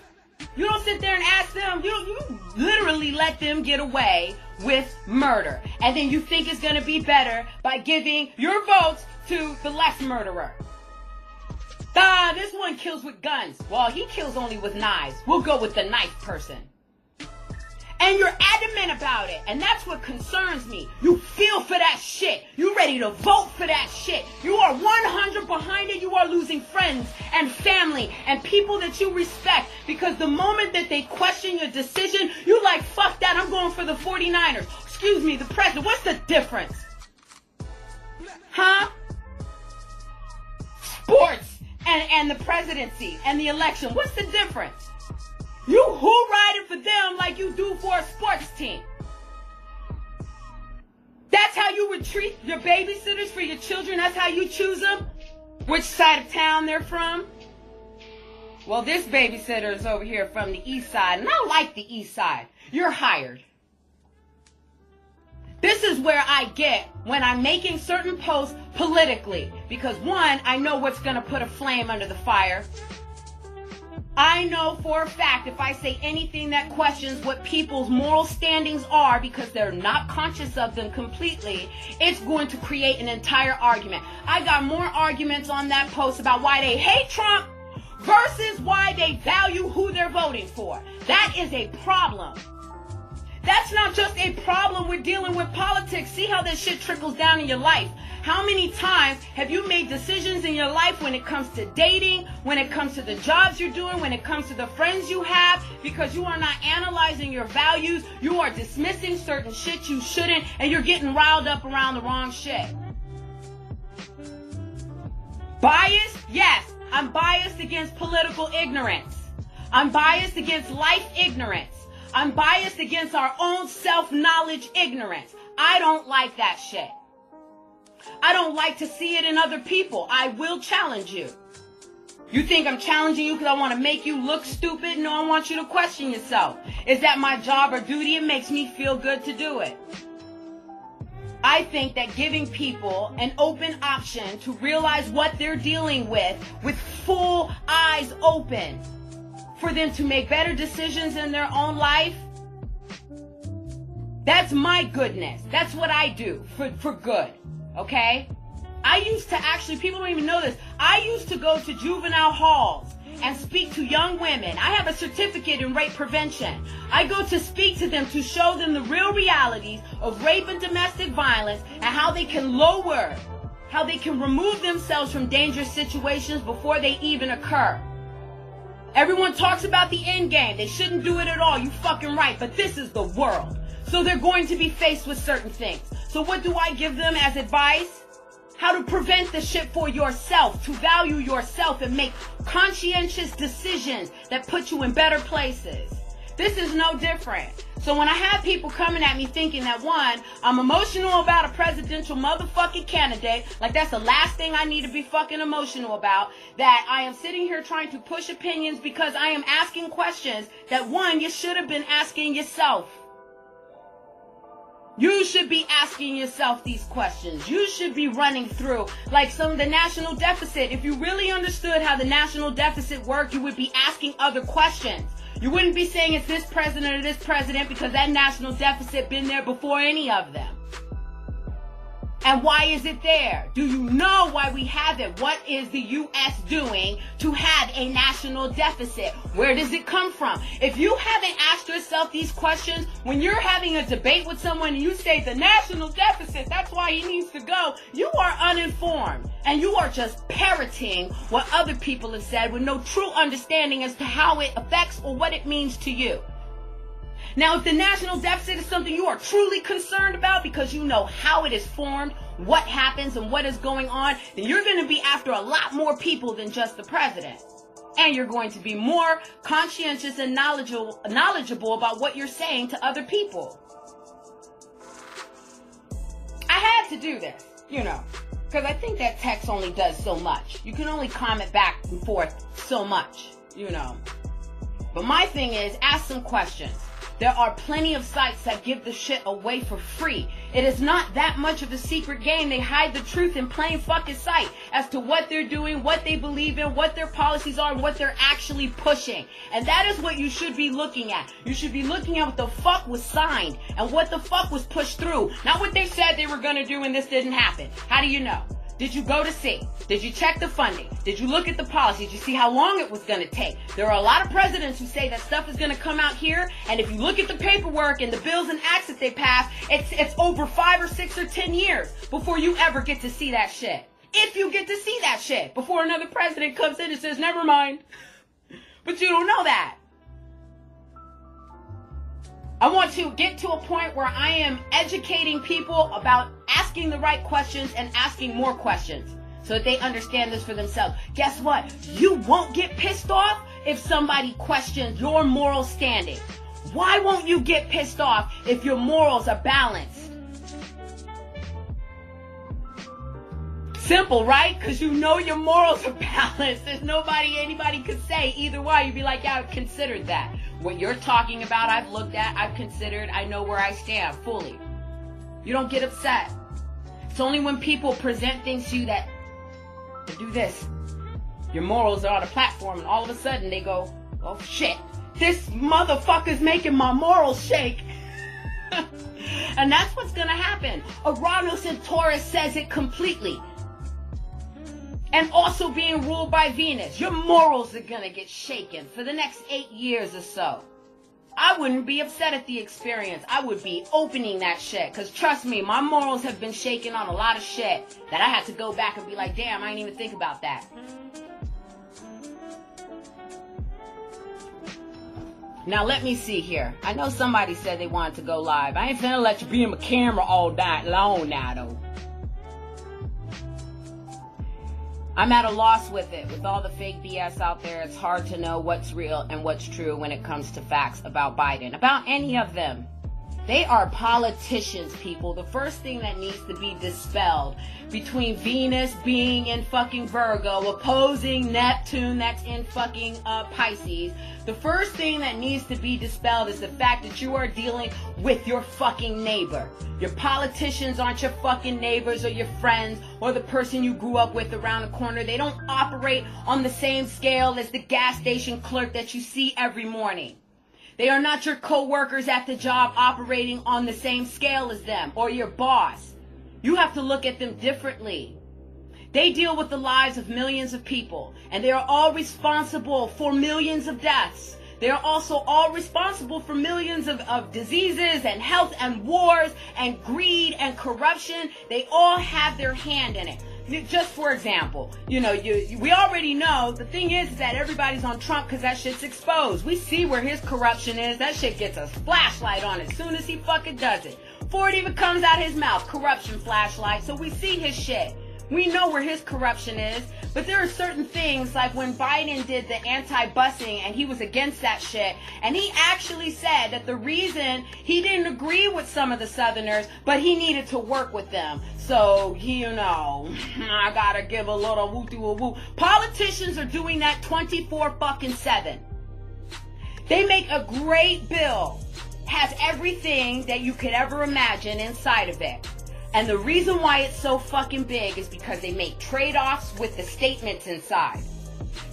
You don't sit there and ask them. You literally let them get away with murder. And then you think it's going to be better by giving your votes to the less murderer. This one kills with guns. Well, he kills only with knives. We'll go with the knife person. And you're adamant about it. And that's what concerns me. You feel for that shit. You ready to vote for that shit. You are 100 behind it. You are losing friends and family and people that you respect. Because the moment that they question your decision, you like, fuck that. I'm going for the 49ers. Excuse me, the president. What's the difference? Huh? Sports and the presidency and the election. What's the difference? You hoorah for them like you do for a sports team. That's how you would treat your babysitters for your children. That's how you choose them. Which side of town they're from. Well, this babysitter is over here from the east side, and I like the east side. You're hired. This is where I get when I'm making certain posts politically. Because one, I know what's going to put a flame under the fire. I know for a fact if I say anything that questions what people's moral standings are because they're not conscious of them completely, it's going to create an entire argument. I got more arguments on that post about why they hate Trump versus why they value who they're voting for. That is a problem. That's not just a problem with dealing with politics. See how this shit trickles down in your life. How many times have you made decisions in your life when it comes to dating, when it comes to the jobs you're doing, when it comes to the friends you have, because you are not analyzing your values, you are dismissing certain shit you shouldn't, and you're getting riled up around the wrong shit. Biased? Yes, I'm biased against political ignorance. I'm biased against life ignorance. I'm biased against our own self-knowledge ignorance. I don't like that shit. I don't like to see it in other people. I will challenge you. You think I'm challenging you because I want to make you look stupid? No, I want you to question yourself. Is that my job or duty? It makes me feel good to do it. I think that giving people an open option to realize what they're dealing with full eyes open, for them to make better decisions in their own life, that's my goodness. That's what I do for good, okay? I used to actually, people don't even know this, I used to go to juvenile halls and speak to young women. I have a certificate in rape prevention. I go to speak to them to show them the real realities of rape and domestic violence and how they can how they can remove themselves from dangerous situations before they even occur. Everyone talks about the end game. They shouldn't do it at all. You fucking right. But this is the world. So they're going to be faced with certain things. So what do I give them as advice? How to prevent the shit for yourself, to value yourself and make conscientious decisions that put you in better places. This is no different. So when I have people coming at me thinking that, one, I'm emotional about a presidential motherfucking candidate, like that's the last thing I need to be fucking emotional about, that I am sitting here trying to push opinions because I am asking questions that, one, you should have been asking yourself. You should be asking yourself these questions. You should be running through, like some of the national deficit. If you really understood how the national deficit worked, you would be asking other questions. You wouldn't be saying it's this president or this president because that national deficit been there before any of them. And why is it there? Do you know why we have it? What is the U.S. doing to have a national deficit? Where does it come from? If you haven't asked yourself these questions, when you're having a debate with someone and you say the national deficit, that's why he needs to go, you are uninformed. And you are just parroting what other people have said with no true understanding as to how it affects or what it means to you. Now, if the national deficit is something you are truly concerned about because you know how it is formed, what happens and what is going on, then you're going to be after a lot more people than just the president. And you're going to be more conscientious and knowledgeable about what you're saying to other people. I had to do this, because I think that text only does so much. You can only comment back and forth so much, But my thing is, ask some questions. There are plenty of sites that give the shit away for free. It is not that much of a secret game. They hide the truth in plain fucking sight as to what they're doing, what they believe in, what their policies are, and what they're actually pushing. And that is what you should be looking at. You should be looking at what the fuck was signed and what the fuck was pushed through. Not what they said they were going to do and this didn't happen. How do you know? Did you go to see? Did you check the funding? Did you look at the policies? Did you see how long it was going to take? There are a lot of presidents who say that stuff is going to come out here, and if you look at the paperwork and the bills and acts that they pass, it's over 5 or 6 or 10 years before you ever get to see that shit. If you get to see that shit before another president comes in and says, never mind. But you don't know that. I want to get to a point where I am educating people about asking the right questions and asking more questions so that they understand this for themselves. Guess what? You won't get pissed off if somebody questions your moral standing. Why won't you get pissed off if your morals are balanced? Simple, right? Because you know your morals are balanced. There's anybody could say either way. You'd be like, yeah, I've considered that. What you're talking about, I've looked at, I've considered, I know where I stand fully. You don't get upset. It's only when people present things to you that do this. Your morals are on a platform and all of a sudden they go, oh shit, this motherfucker's making my morals shake. And that's what's going to happen. Uranus and Taurus says it completely. And also being ruled by Venus. Your morals are going to get shaken for the next 8 years or so. I wouldn't be upset at the experience. I would be opening that shit. Because trust me, my morals have been shaken on a lot of shit that I had to go back and be like, damn, I didn't even think about that. Now let me see here. I know somebody said they wanted to go live. I ain't finna let you be in my camera all night long now though. I'm at a loss with it. With all the fake BS out there, it's hard to know what's real and what's true when it comes to facts about Biden, about any of them. They are politicians, people. The first thing that needs to be dispelled between Venus being in fucking Virgo, opposing Neptune that's in fucking Pisces, the first thing that needs to be dispelled is the fact that you are dealing with your fucking neighbor. Your politicians aren't your fucking neighbors or your friends or the person you grew up with around the corner. They don't operate on the same scale as the gas station clerk that you see every morning. They are not your co-workers at the job operating on the same scale as them or your boss. You have to look at them differently. They deal with the lives of millions of people, and they are all responsible for millions of deaths. They are also all responsible for millions of diseases and health and wars and greed and corruption. They all have their hand in it. Just for example, we already know the thing is that everybody's on Trump because that shit's exposed. We see where his corruption is. That shit gets a flashlight on it as soon as he fucking does it. Before it even comes out his mouth, corruption flashlight. So we see his shit. We know where his corruption is, but there are certain things like when Biden did the anti-busing and he was against that shit, and he actually said that the reason he didn't agree with some of the Southerners, but he needed to work with them. So, I gotta give a little woo-doo-woo. Politicians are doing that 24/7. They make a great bill, has everything that you could ever imagine inside of it. And the reason why it's so fucking big is because they make trade-offs with the statements inside.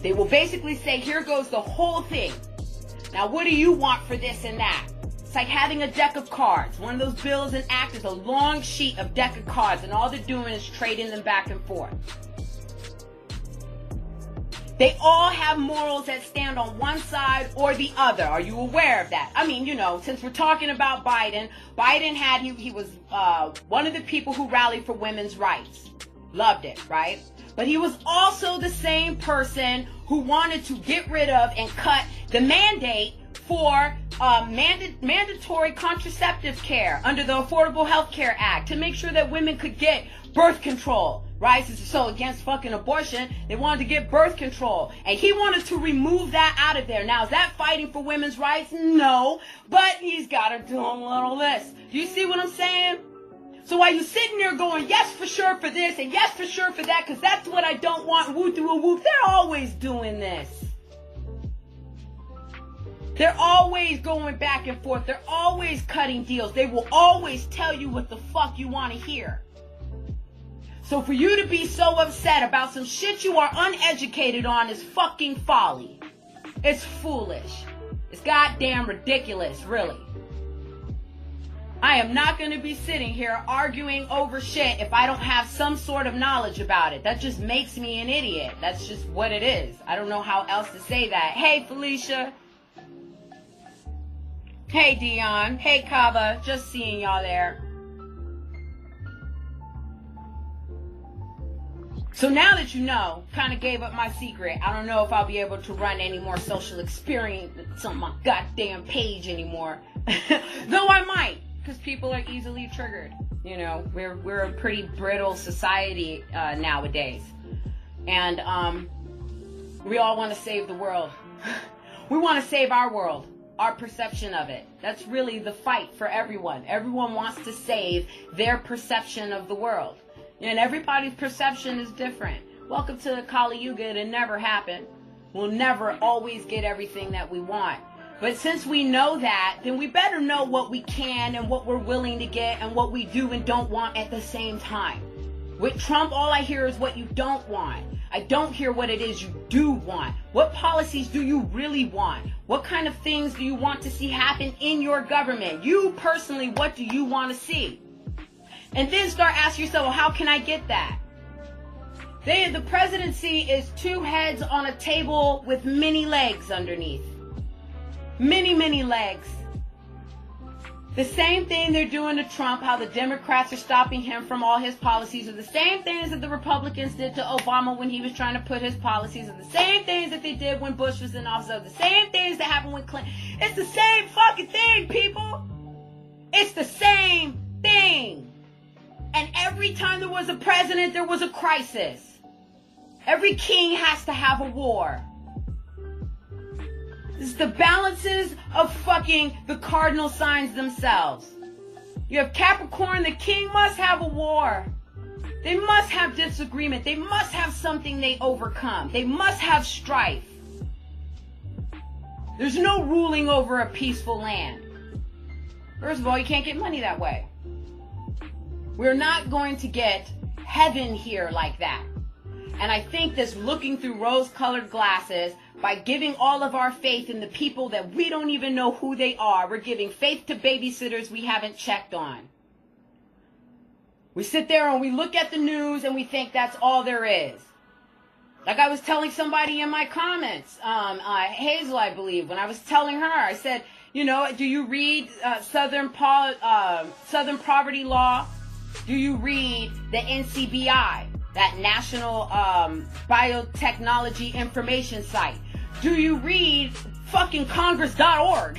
They will basically say, here goes the whole thing. Now, what do you want for this and that? It's like having a deck of cards. One of those bills and acts is a long sheet of deck of cards, and all they're doing is trading them back and forth. They all have morals that stand on one side or the other. Are you aware of that? I mean, since we're talking about Biden he was one of the people who rallied for women's rights. Loved it, right? But he was also the same person who wanted to get rid of and cut the mandate for mandatory contraceptive care under the Affordable Health Care Act to make sure that women could get birth control, right? So against fucking abortion, they wanted to get birth control. And he wanted to remove that out of there. Now, is that fighting for women's rights? No. But he's got to do a little this. Do you see what I'm saying? So while you're sitting there going, yes, for sure for this, and yes, for sure for that, because that's what I don't want, whoop, they're always doing this. They're always going back and forth. They're always cutting deals. They will always tell you what the fuck you want to hear. So for you to be so upset about some shit you are uneducated on is fucking folly. It's foolish. It's goddamn ridiculous, really. I am not going to be sitting here arguing over shit if I don't have some sort of knowledge about it. That just makes me an idiot. That's just what it is. I don't know how else to say that. Hey, Felicia. Hey, Dion. Hey, Kava. Just seeing y'all there. So now that you know, kind of gave up my secret. I don't know if I'll be able to run any more social experience on my goddamn page anymore. Though I might, because people are easily triggered. You know, we're a pretty brittle society nowadays. And we all want to save the world. We want to save our world, our perception of it. That's really the fight for everyone. Everyone wants to save their perception of the world. And everybody's perception is different. Welcome to the Kali Yuga. It'll never happen. We'll never always get everything that we want. But since we know that, then we better know what we can and what we're willing to get and what we do and don't want at the same time. With Trump, all I hear is what you don't want. I don't hear what it is you do want. What policies do you really want? What kind of things do you want to see happen in your government? You personally, what do you want to see? And then start asking yourself, well, how can I get that? The presidency is two heads on a table with many legs underneath. Many, many legs. The same thing they're doing to Trump, how the Democrats are stopping him from all his policies, are the same things that the Republicans did to Obama when he was trying to put his policies, are the same things that they did when Bush was in office, are the same things that happened with Clinton. It's the same fucking thing, people. It's the same thing. And every time there was a president, there was a crisis. Every king has to have a war. This is the balances of fucking the cardinal signs themselves. You have Capricorn, the king must have a war. They must have disagreement. They must have something they overcome. They must have strife. There's no ruling over a peaceful land. First of all, you can't get money that way. We're not going to get heaven here like that. And I think this looking through rose-colored glasses, by giving all of our faith in the people that we don't even know who they are, we're giving faith to babysitters we haven't checked on. We sit there and we look at the news and we think that's all there is. Like I was telling somebody in my comments, Hazel, I believe, when I was telling her, I said, you know, do you read Southern Poverty Law? Do you read the NCBI, that National Biotechnology Information Site? Do you read fucking Congress.org?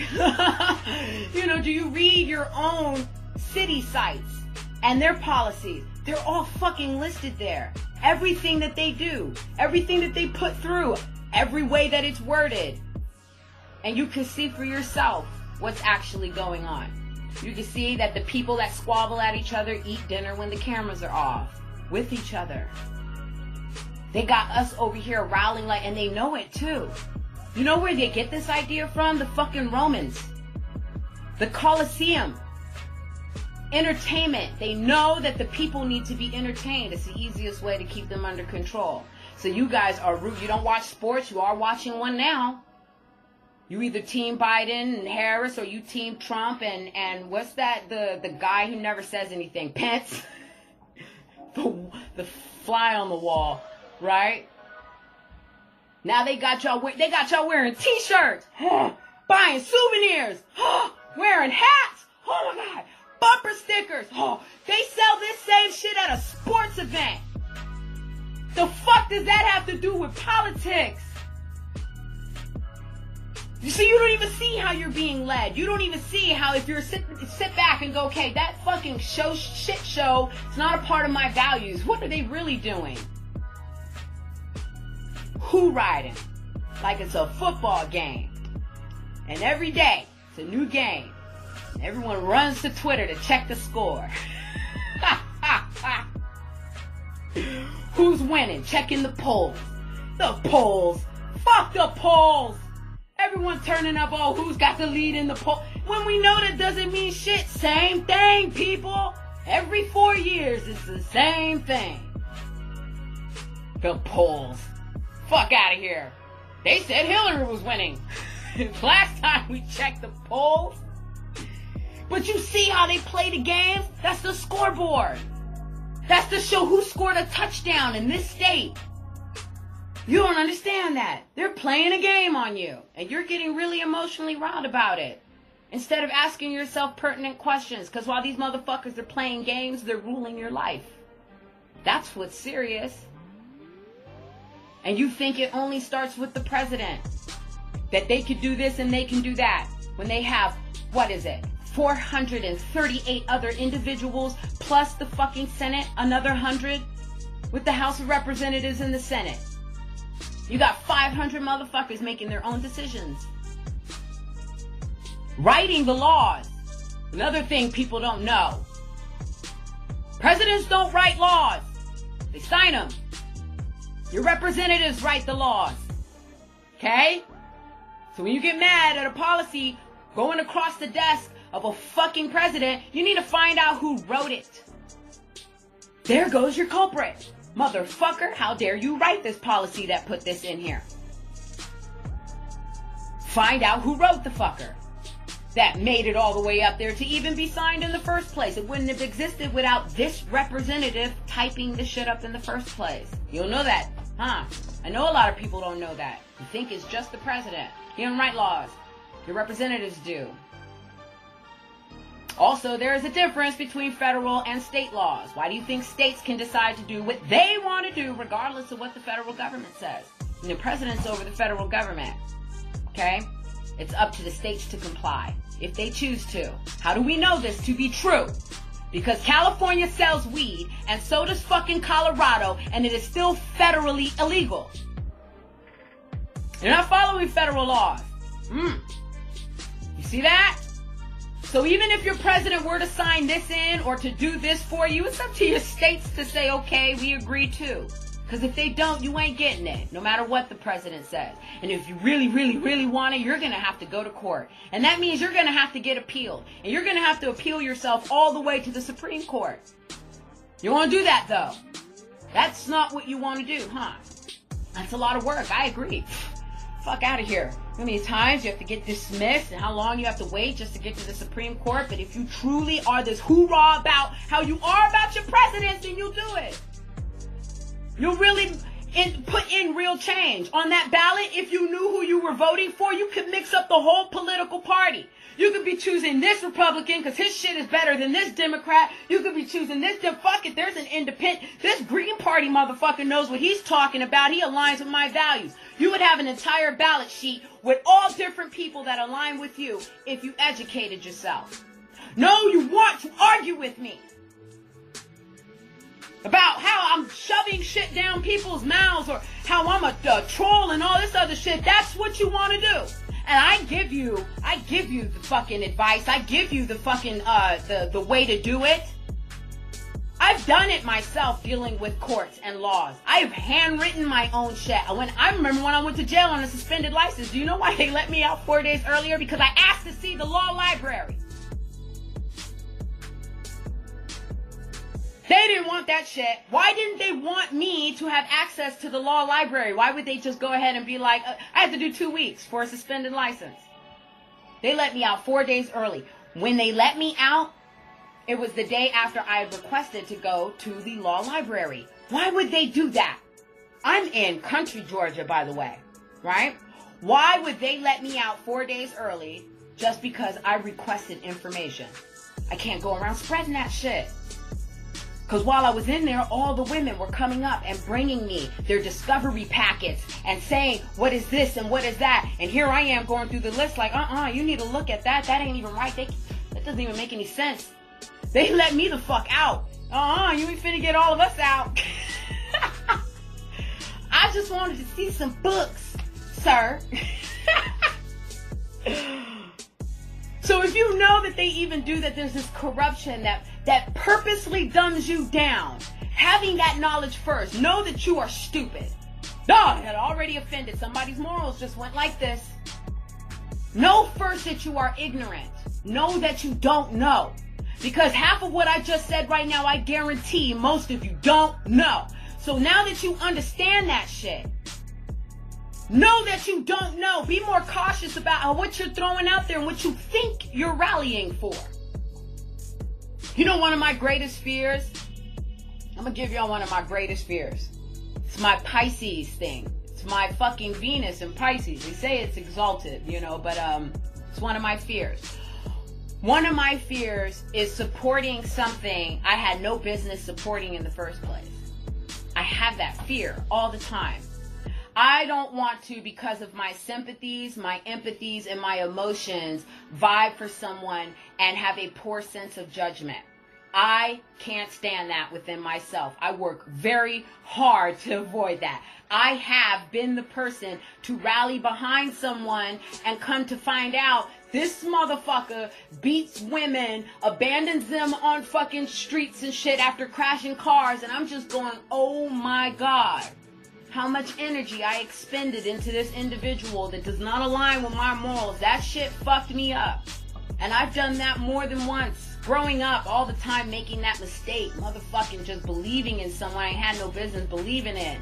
You know, do you read your own city sites and their policies? They're all fucking listed there. Everything that they do, everything that they put through, every way that it's worded. And you can see for yourself what's actually going on. You can see that the people that squabble at each other eat dinner when the cameras are off with each other. They got us over here rowling like, and they know it too. You know where they get this idea from? The fucking Romans. The Colosseum. Entertainment. They know that the people need to be entertained. It's the easiest way to keep them under control. So you guys are rude. You don't watch sports. You are watching one now. You either team Biden and Harris, or you team Trump and what's that? The guy who never says anything, Pence. the fly on the wall, right? Now they got y'all wearing t-shirts, buying souvenirs, wearing hats. Oh my God, bumper stickers. They sell this same shit at a sports event. The fuck does that have to do with politics? You see, you don't even see how you're being led. You don't even see how if you're sit back and go, okay, that fucking shit show, it's not a part of my values. What are they really doing? Who riding? Like it's a football game. And every day, it's a new game. And everyone runs to Twitter to check the score. Who's winning? Checking the polls. The polls. Fuck the polls. Everyone turning up, oh, who's got the lead in the poll? When we know that doesn't mean shit. Same thing, people. Every 4 years, it's the same thing. The polls. Fuck out of here. They said Hillary was winning. Last time we checked the polls. But you see how they play the games? That's the scoreboard. That's to show who scored a touchdown in this state. You don't understand that. They're playing a game on you. And you're getting really emotionally riled about it. Instead of asking yourself pertinent questions. Because while these motherfuckers are playing games, they're ruling your life. That's what's serious. And you think it only starts with the president. That they could do this and they can do that. When they have, 438 other individuals plus the fucking Senate, another 100 with the House of Representatives and the Senate. You got 500 motherfuckers making their own decisions. Writing the laws. Another thing people don't know. Presidents don't write laws. They sign them. Your representatives write the laws. Okay? So when you get mad at a policy going across the desk of a fucking president, you need to find out who wrote it. There goes your culprit. Motherfucker, how dare you write this policy that put this in here? Find out who wrote the fucker that made it all the way up there to even be signed in the first place. It wouldn't have existed without this representative typing the shit up in the first place. You'll know that, huh? I know a lot of people don't know that. You think it's just the president. He doesn't write laws. Your representatives do. Also, there is a difference between federal and state laws. Why do you think states can decide to do what they want to do regardless of what the federal government says? And the president's over the federal government. Okay? It's up to the states to comply if they choose to. How do we know this to be true? Because California sells weed and so does fucking Colorado, and it is still federally illegal. They're not following federal laws. You see that? So even if your president were to sign this in or to do this for you, it's up to your states to say, okay, we agree too. Because if they don't, you ain't getting it, no matter what the president says. And if you really, really, really want it, you're going to have to go to court. And that means you're going to have to get appealed. And you're going to have to appeal yourself all the way to the Supreme Court. You want to do that, though? That's not what you want to do, huh? That's a lot of work. I agree. Fuck out of here. How many times you have to get dismissed and how long you have to wait just to get to the Supreme Court. But if you truly are this hoorah about how you are about your president, then you'll do it. You'll really put in real change. On that ballot, if you knew who you were voting for, you could mix up the whole political party. You could be choosing this Republican because his shit is better than this Democrat. You could be choosing this. Fuck it, there's an independent. This Green Party motherfucker knows what he's talking about. He aligns with my values. You would have an entire ballot sheet with all different people that align with you if you educated yourself. No, you want to argue with me about how I'm shoving shit down people's mouths or how I'm a troll and all this other shit. That's what you want to do. And I give you the fucking advice. I give you the fucking, the way to do it. I've done it myself dealing with courts and laws. I've handwritten my own shit. I remember when I went to jail on a suspended license. Do you know why they let me out 4 days earlier? Because I asked to see the law library. They didn't want that shit. Why didn't they want me to have access to the law library? Why would they just go ahead and be like, I have to do 2 weeks for a suspended license? They let me out 4 days early. When they let me out, it was the day after I had requested to go to the law library. Why would they do that? I'm in country Georgia, by the way, right? Why would they let me out 4 days early just because I requested information? I can't go around spreading that shit. Because while I was in there, all the women were coming up and bringing me their discovery packets and saying, what is this and what is that? And here I am going through the list like, you need to look at that. That ain't even right. That doesn't even make any sense. They let me the fuck out. You ain't finna get all of us out. I just wanted to see some books, sir. So if you know that they even do that, there's this corruption that purposely dumbs you down. Having that knowledge first, know that you are stupid. I had already offended. Somebody's morals just went like this. Know first that you are ignorant. Know that you don't know. Because half of what I just said right now, I guarantee most of you don't know. So now that you understand that shit, know that you don't know. Be more cautious about what you're throwing out there and what you think you're rallying for. You know one of my greatest fears? I'm going to give y'all one of my greatest fears. It's my Pisces thing. It's my fucking Venus in Pisces. They say it's exalted, but it's one of my fears. One of my fears is supporting something I had no business supporting in the first place. I have that fear all the time. I don't want to, because of my sympathies, my empathies, and my emotions, vibe for someone and have a poor sense of judgment. I can't stand that within myself. I work very hard to avoid that. I have been the person to rally behind someone and come to find out this motherfucker beats women, abandons them on fucking streets and shit after crashing cars, and I'm just going, oh my God. How much energy I expended into this individual that does not align with my morals. That shit fucked me up. And I've done that more than once. Growing up, all the time making that mistake. Motherfucking just believing in someone I had no business believing in.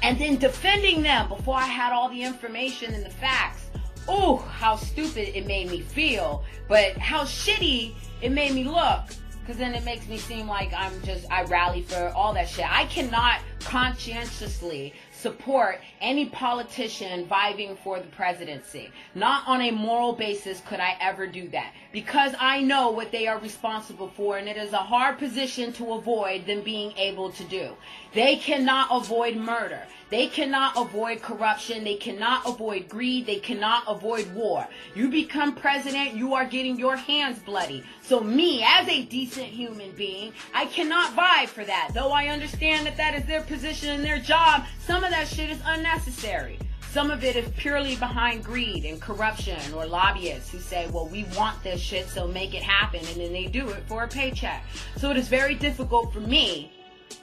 And then defending them before I had all the information and the facts. Ooh, how stupid it made me feel. But how shitty it made me look. Because then it makes me seem like I rally for all that shit. I cannot conscientiously support any politician vying for the presidency. Not on a moral basis could I ever do that. Because I know what they are responsible for, and it is a hard position to avoid them being able to do. They cannot avoid murder. They cannot avoid corruption. They cannot avoid greed. They cannot avoid war. You become president, you are getting your hands bloody. So me, as a decent human being, I cannot vie for that. Though I understand that that is their position and their job, some of that shit is unnecessary. Some of it is purely behind greed and corruption, or lobbyists who say, well, we want this shit, so make it happen, and then they do it for a paycheck. So it is very difficult for me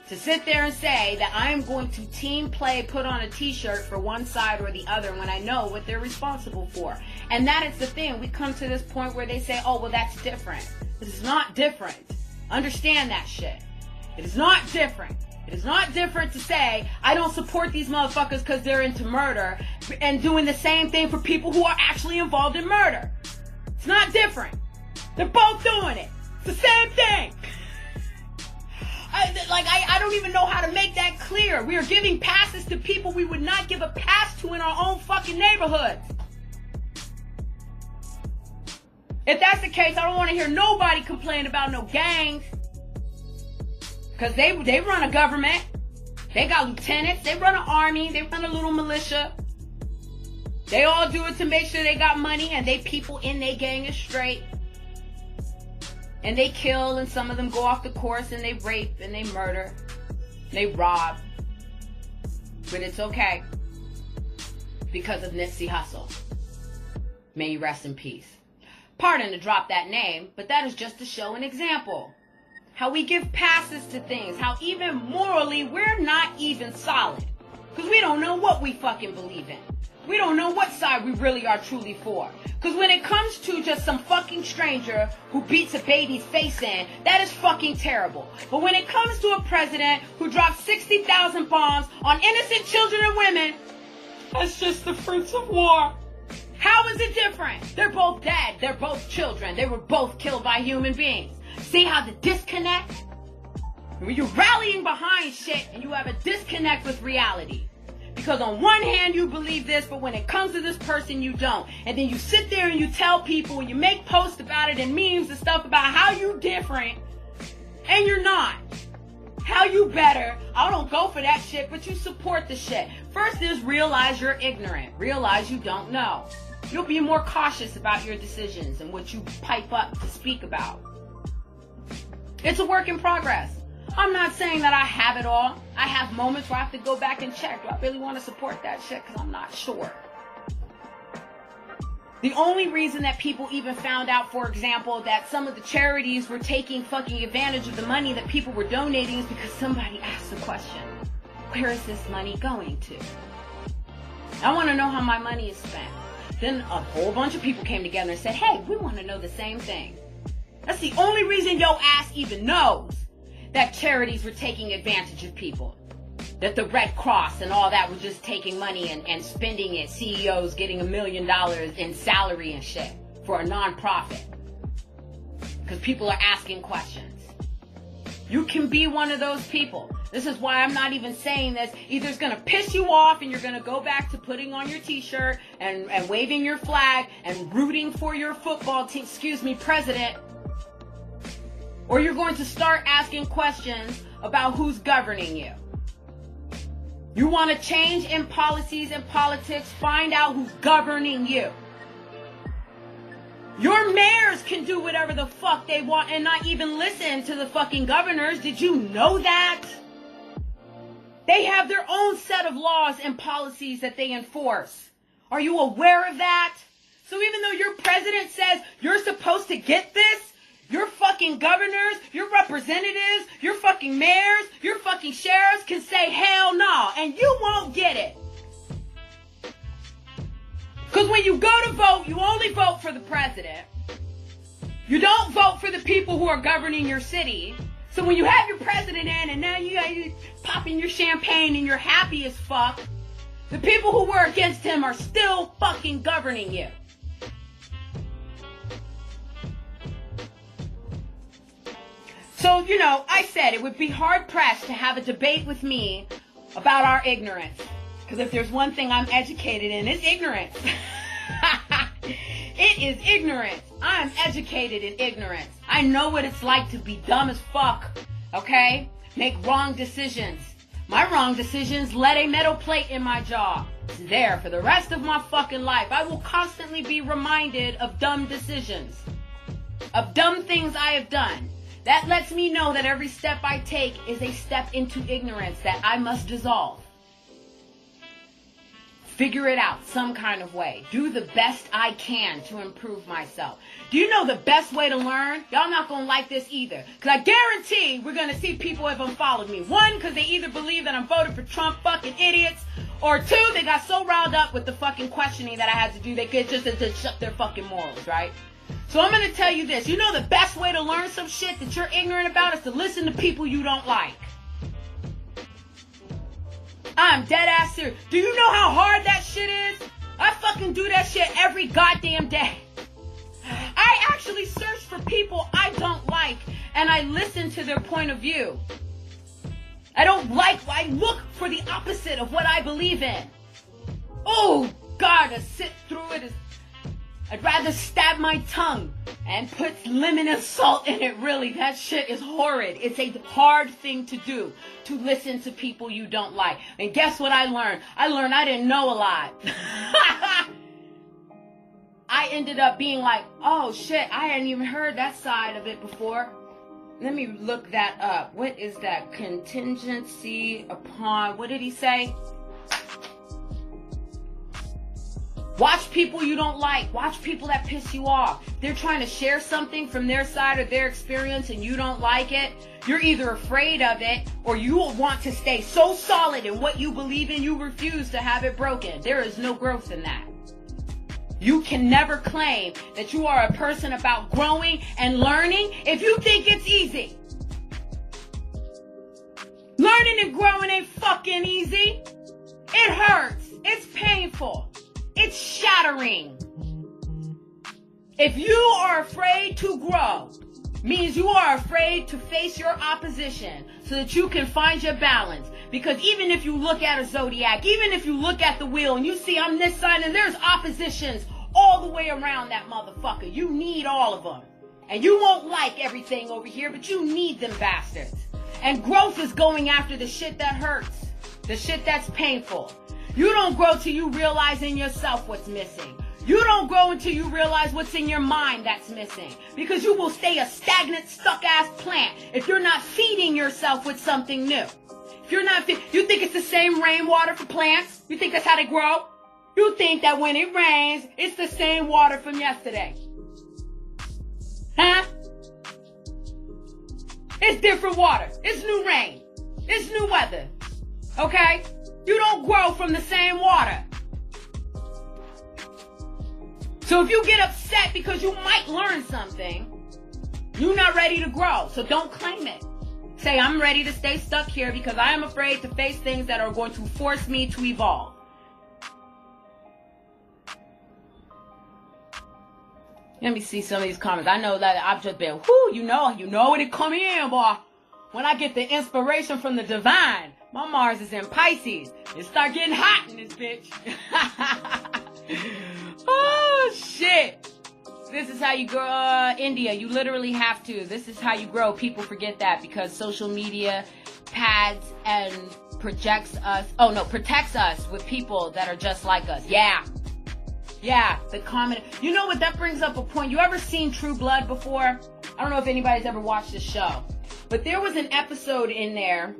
to sit there and say that I am going to team play, put on a t-shirt for one side or the other when I know what they're responsible for. And that is the thing. We come to this point where they say, oh, well, that's different. This is not different. Understand that shit. It is not different. It is not different to say, I don't support these motherfuckers because they're into murder and doing the same thing for people who are actually involved in murder. It's not different. They're both doing it. It's the same thing. I don't even know how to make that clear. We are giving passes to people we would not give a pass to in our own fucking neighborhoods. If that's the case, I don't want to hear nobody complain about no gangs. Because they run a government. They got lieutenants. They run an army. They run a little militia. They all do it to make sure they got money and they people in their gang is straight. And they kill, and some of them go off the course, and they rape, and they murder, and they rob. But it's okay. Because of Nipsey Hussle. May you rest in peace. Pardon to drop that name, but that is just to show an example. How we give passes to things. How even morally, we're not even solid. Because we don't know what we fucking believe in. We don't know what side we really are truly for. Because when it comes to just some fucking stranger who beats a baby's face in, that is fucking terrible. But when it comes to a president who drops 60,000 bombs on innocent children and women, that's just the fruits of war. How is it different? They're both dead. They're both children. They were both killed by human beings. See how the disconnect? When you're rallying behind shit and you have a disconnect with reality. Because on one hand you believe this, but when it comes to this person you don't. And then you sit there and you tell people and you make posts about it and memes and stuff about how you different. And you're not. how you better. I don't go for that shit, but you support the shit. First is realize you're ignorant. Realize you don't know. You'll be more cautious about your decisions and what you pipe up to speak about. It's a work in progress. I'm not saying that I have it all. I have moments where I have to go back and check. Do I really want to support that shit? Because I'm not sure. The only reason that people even found out, for example, that some of the charities were taking fucking advantage of the money that people were donating is because somebody asked the question, where is this money going to? I want to know how my money is spent. Then a whole bunch of people came together and said, hey, we want to know the same thing. That's the only reason your ass even knows that charities were taking advantage of people. That the Red Cross and all that were just taking money and spending it. CEOs getting $1 million in salary and shit for a non-profit. Because people are asking questions. You can be one of those people. This is why I'm not even saying this. Either it's going to piss you off and you're going to go back to putting on your t-shirt and waving your flag and rooting for your football team, president. Or you're going to start asking questions about who's governing you. You want to change in policies and politics, find out who's governing you. Your mayors can do whatever the fuck they want and not even listen to the fucking governors. Did you know that? They have their own set of laws and policies that they enforce. Are you aware of that? So even though your president says you're supposed to get this, your fucking governors, your representatives, your fucking mayors, your fucking sheriffs can say hell no, and you won't get it. Because when you go to vote, you only vote for the president. You don't vote for the people who are governing your city. So when you have your president in and now you're popping your champagne and you're happy as fuck, the people who were against him are still fucking governing you. So, I said it would be hard-pressed to have a debate with me about our ignorance. Because if there's one thing I'm educated in, it's ignorance. It is ignorance. I am educated in ignorance. I know what it's like to be dumb as fuck, okay? Make wrong decisions. My wrong decisions led a metal plate in my jaw. It's there for the rest of my fucking life. I will constantly be reminded of dumb decisions. Of dumb things I have done. That lets me know that every step I take is a step into ignorance that I must dissolve. Figure it out some kind of way. Do the best I can to improve myself. Do you know the best way to learn? Y'all not going to like this either. Because I guarantee we're going to see people have unfollowed me. One, because they either believe that I'm voted for Trump, fucking idiots. Or two, they got so riled up with the fucking questioning that I had to do, they could just shut their fucking morals, right? So I'm going to tell you this. You know the best way to learn some shit that you're ignorant about is to listen to people you don't like. I'm dead ass serious. Do you know how hard that shit is? I fucking do that shit every goddamn day. I actually search for people I don't like and I listen to their point of view. I look for the opposite of what I believe in. Oh, God, to sit through it is... I'd rather stab my tongue and put lemon and salt in it, really. That shit is horrid. It's a hard thing to do, to listen to people you don't like. And guess what I learned? I learned I didn't know a lot. I ended up being like, oh shit, I hadn't even heard that side of it before. Let me look that up. What is that? Contingency upon, what did he say? Watch people you don't like. Watch people that piss you off. They're trying to share something from their side or their experience and you don't like it. You're either afraid of it or you will want to stay so solid in what you believe in you refuse to have it broken. There is no growth in that. You can never claim that you are a person about growing and learning if you think it's easy. Learning and growing ain't fucking easy. It hurts. It's painful. It's shattering. If you are afraid to grow, means you are afraid to face your opposition so that you can find your balance. Because even if you look at a zodiac, even if you look at the wheel and you see I'm this sign and there's oppositions all the way around that motherfucker. You need all of them. And you won't like everything over here, but you need them bastards. And growth is going after the shit that hurts, the shit that's painful. You don't grow till you realize in yourself what's missing. You don't grow until you realize what's in your mind that's missing. Because you will stay a stagnant, stuck-ass plant if you're not feeding yourself with something new. If you're not, you think it's the same rainwater for plants? You think that's how they grow? You think that when it rains, it's the same water from yesterday. Huh? It's different water. It's new rain. It's new weather. Okay? You don't grow from the same water. So if you get upset because you might learn something, you're not ready to grow. So don't claim it. Say, I'm ready to stay stuck here because I am afraid to face things that are going to force me to evolve. Let me see some of these comments. I know that I've just been, you know when it come in, boy. When I get the inspiration from the divine, my Mars is in Pisces. It start getting hot in this bitch. Oh, shit. This is how you grow, India. You literally have to. This is how you grow. People forget that because social media pads and protects us with people that are just like us. Yeah, the comment. You know what? That brings up a point. You ever seen True Blood before? I don't know if anybody's ever watched this show. But there was an episode in there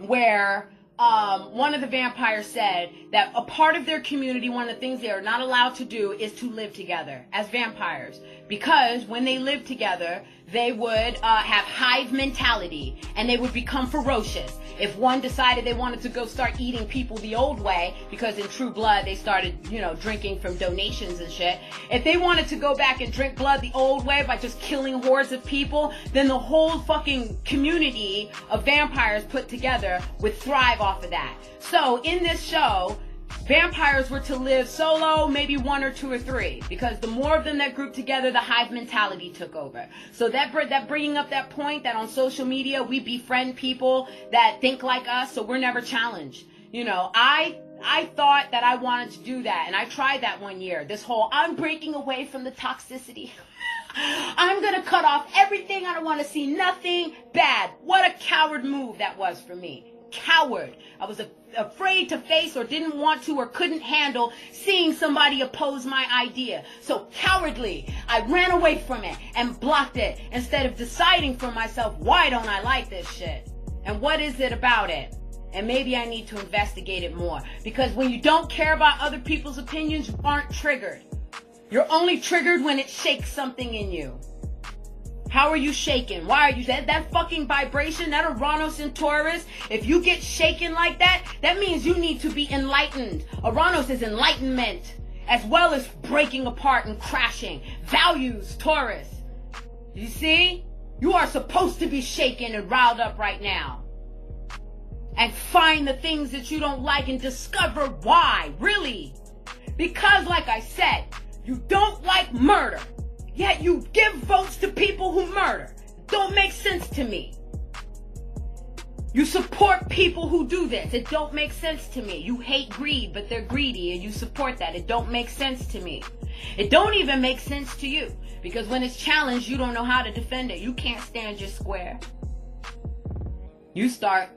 where one of the vampires said that a part of their community, one of the things they are not allowed to do is to live together as vampires. Because when they lived together, they would have hive mentality and they would become ferocious. If one decided they wanted to go start eating people the old way, because in True Blood they started, drinking from donations and shit. If they wanted to go back and drink blood the old way by just killing hordes of people, then the whole fucking community of vampires put together would thrive off of that. So in this show, vampires were to live solo, maybe one or two or three, because the more of them that grouped together, the hive mentality took over. So that bringing up that point that on social media we befriend people that think like us, so we're never challenged. I thought that I wanted to do that, and I tried that one year. This whole I'm breaking away from the toxicity. I'm gonna cut off everything. I don't want to see nothing bad. What a coward move that was for me. Coward. I was afraid to face or didn't want to or couldn't handle seeing somebody oppose my idea. So cowardly, I ran away from it and blocked it instead of deciding for myself, why don't I like this shit? And what is it about it? And maybe I need to investigate it more. Because when you don't care about other people's opinions, you aren't triggered. You're only triggered when it shakes something in you. How are you shaking? Why are you that fucking vibration, that Uranus in Taurus? If you get shaken like that, that means you need to be enlightened. Uranus is enlightenment, as well as breaking apart and crashing. Values, Taurus. You see? You are supposed to be shaken and riled up right now. And find the things that you don't like and discover why, really. Because, like I said, you don't like murder. Yet you give votes to people who murder. It don't make sense to me. You support people who do this. It don't make sense to me. You hate greed, but they're greedy and you support that. It don't make sense to me. It don't even make sense to you. Because when it's challenged, you don't know how to defend it. You can't stand your square. You start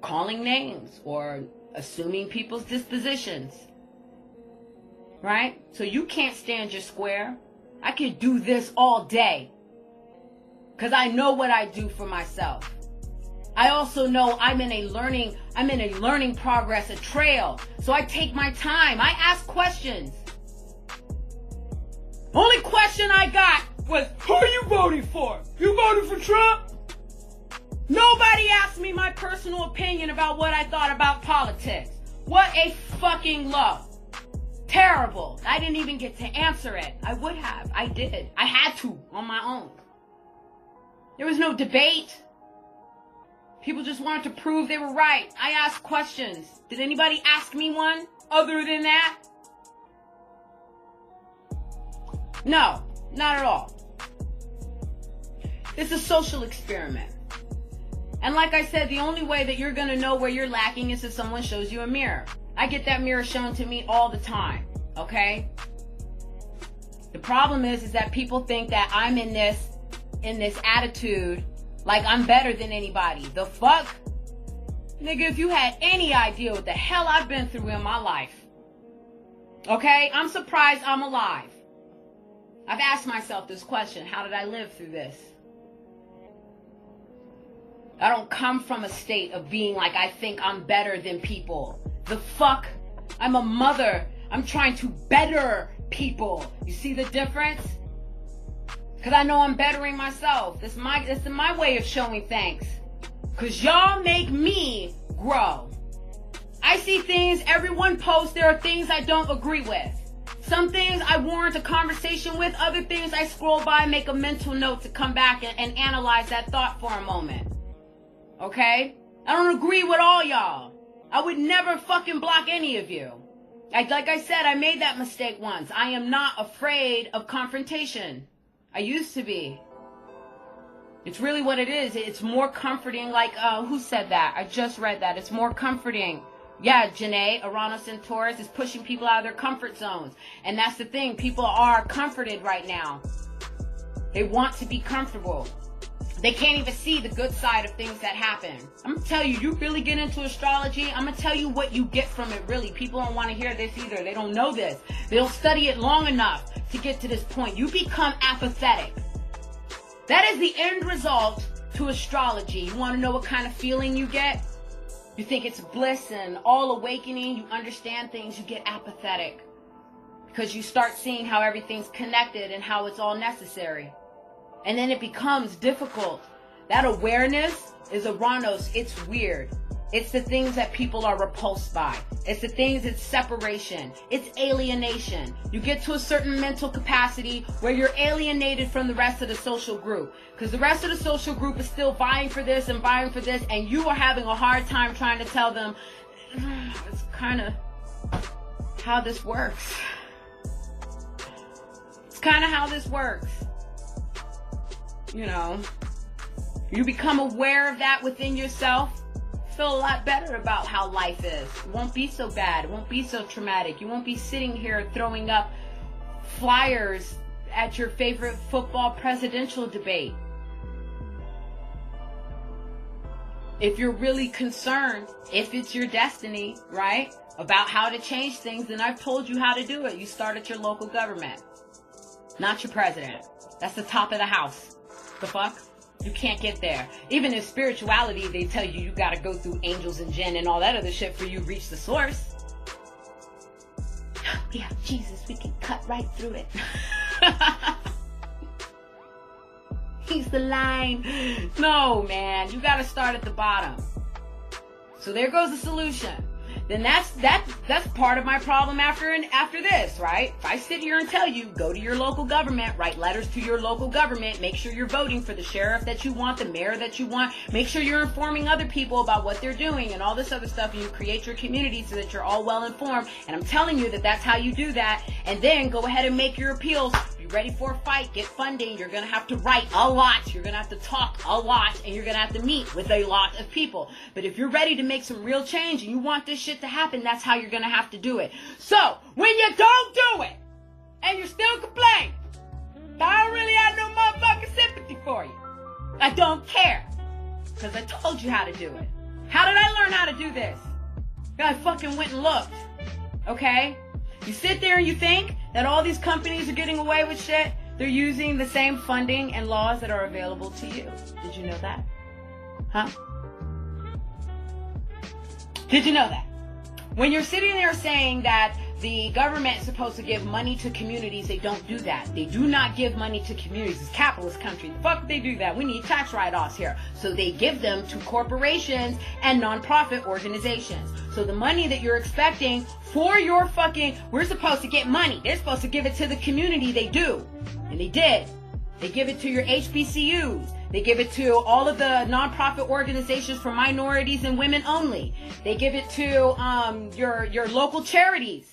calling names or assuming people's dispositions. Right? So you can't stand your square. I could do this all day because I know what I do for myself. I also know I'm in a learning progress, a trail. So I take my time. I ask questions. Only question I got was, who are you voting for? You voting for Trump? Nobody asked me my personal opinion about what I thought about politics. What a fucking low. Terrible. I didn't even get to answer it. I would have. I did. I had to on my own. There was no debate. People just wanted to prove they were right. I asked questions. Did anybody ask me one other than that? No, not at all. It's a social experiment. And like I said, the only way that you're going to know where you're lacking is if someone shows you a mirror. I get that mirror shown to me all the time, okay? The problem is that people think that I'm in this attitude like I'm better than anybody. The fuck? Nigga, if you had any idea what the hell I've been through in my life, okay, I'm surprised I'm alive. I've asked myself this question: how did I live through this? I don't come from a state of being like I think I'm better than people. The fuck? I'm a mother. I'm trying to better people. You see the difference? Because I know I'm bettering myself. That's my way of showing thanks. Because y'all make me grow. I see things everyone posts. There are things I don't agree with. Some things I warrant a conversation with. Other things I scroll by, make a mental note to come back and analyze that thought for a moment. Okay? I don't agree with all y'all. I would never fucking block any of you. Like I said, I made that mistake once. I am not afraid of confrontation. I used to be. It's really what it is. It's more comforting. Like, who said that? I just read that. It's more comforting. Yeah, Janae, Uranus and Taurus is pushing people out of their comfort zones. And that's the thing. People are comforted right now. They want to be comfortable. They can't even see the good side of things that happen. I'm going to tell you, you really get into astrology, I'm going to tell you what you get from it, really. People don't want to hear this either. They don't know this. They don't study it long enough to get to this point. You become apathetic. That is the end result to astrology. You want to know what kind of feeling you get? You think it's bliss and all awakening. You understand things. You get apathetic. Because you start seeing how everything's connected and how it's all necessary. And then it becomes difficult. That awareness is Uranus. It's weird. It's the things that people are repulsed by. It's the things, it's separation. It's alienation. You get to a certain mental capacity where you're alienated from the rest of the social group. Because the rest of the social group is still vying for this and vying for this. And you are having a hard time trying to tell them, it's kind of how this works. It's kind of how this works. You know, you become aware of that within yourself, feel a lot better about how life is. It won't be so bad. It won't be so traumatic. You won't be sitting here throwing up flyers at your favorite football presidential debate. If you're really concerned, if it's your destiny, right, about how to change things, then I've told you how to do it. You start at your local government, not your president. That's the top of the house. The fuck? You can't get there. Even in spirituality, they tell you gotta go through angels and jinn and all that other shit for you to reach the source. Yeah, Jesus, we can cut right through it. He's the line. No, man, you gotta start at the bottom. So there goes the solution. Then that's part of my problem after this, right? If I sit here and tell you, go to your local government, write letters to your local government, make sure you're voting for the sheriff that you want, the mayor that you want, make sure you're informing other people about what they're doing and all this other stuff, and you create your community so that you're all well informed, and I'm telling you that that's how you do that, and then go ahead and make your appeals. Be ready for a fight, get funding, you're gonna have to write a lot, you're gonna have to talk a lot, and you're gonna have to meet with a lot of people. But if you're ready to make some real change and you want this shit to happen, that's how you're gonna have to do it. So when you don't do it and you're still complaining, I don't really have no motherfucking sympathy for you. I don't care, because I told you how to do it. How did I learn how to do this? I fucking went and looked. Okay? You sit there and you think that all these companies are getting away with shit. They're using the same funding and laws that are available to you. Did you know that? Huh? Did you know that? When you're sitting there saying that the government is supposed to give money to communities, they don't do that. They do not give money to communities. It's a capitalist country. The fuck they do that? We need tax write-offs here. So they give them to corporations and nonprofit organizations. So the money that you're expecting for your fucking, we're supposed to get money. They're supposed to give it to the community. They do. And they did. They give it to your HBCUs. They give it to all of the nonprofit organizations for minorities and women only. They give it to your local charities.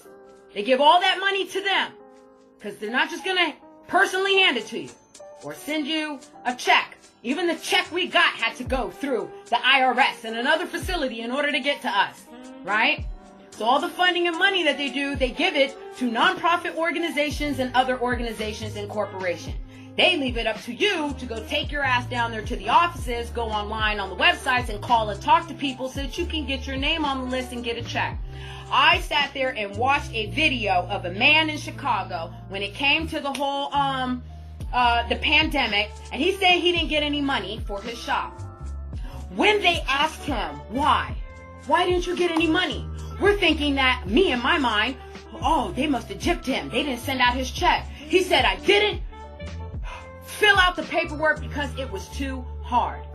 They give all that money to them, because they're not just going to personally hand it to you or send you a check. Even the check we got had to go through the IRS and another facility in order to get to us, right? So all the funding and money that they do, they give it to nonprofit organizations and other organizations and corporations. They leave it up to you to go take your ass down there to the offices, go online on the websites and call and talk to people so that you can get your name on the list and get a check. I sat there and watched a video of a man in Chicago when it came to the whole the pandemic, and he said he didn't get any money for his shop. When they asked him why didn't you get any money? We're thinking that, me in my mind, oh, they must have gypped him. They didn't send out his check. He said, I didn't fill out the paperwork because it was too hard.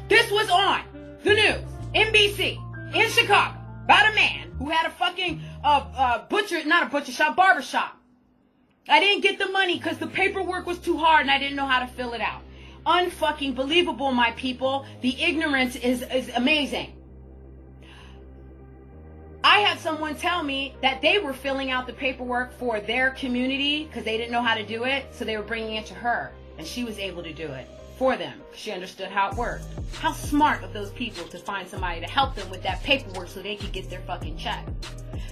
This was on the news, NBC, in Chicago, about a man who had a fucking barber shop. I didn't get the money because the paperwork was too hard and I didn't know how to fill it out. Unfucking believable, my people. The ignorance is amazing. I had someone tell me that they were filling out the paperwork for their community because they didn't know how to do it, so they were bringing it to her, and she was able to do it for them. She understood how it worked. How smart of those people to find somebody to help them with that paperwork so they could get their fucking check.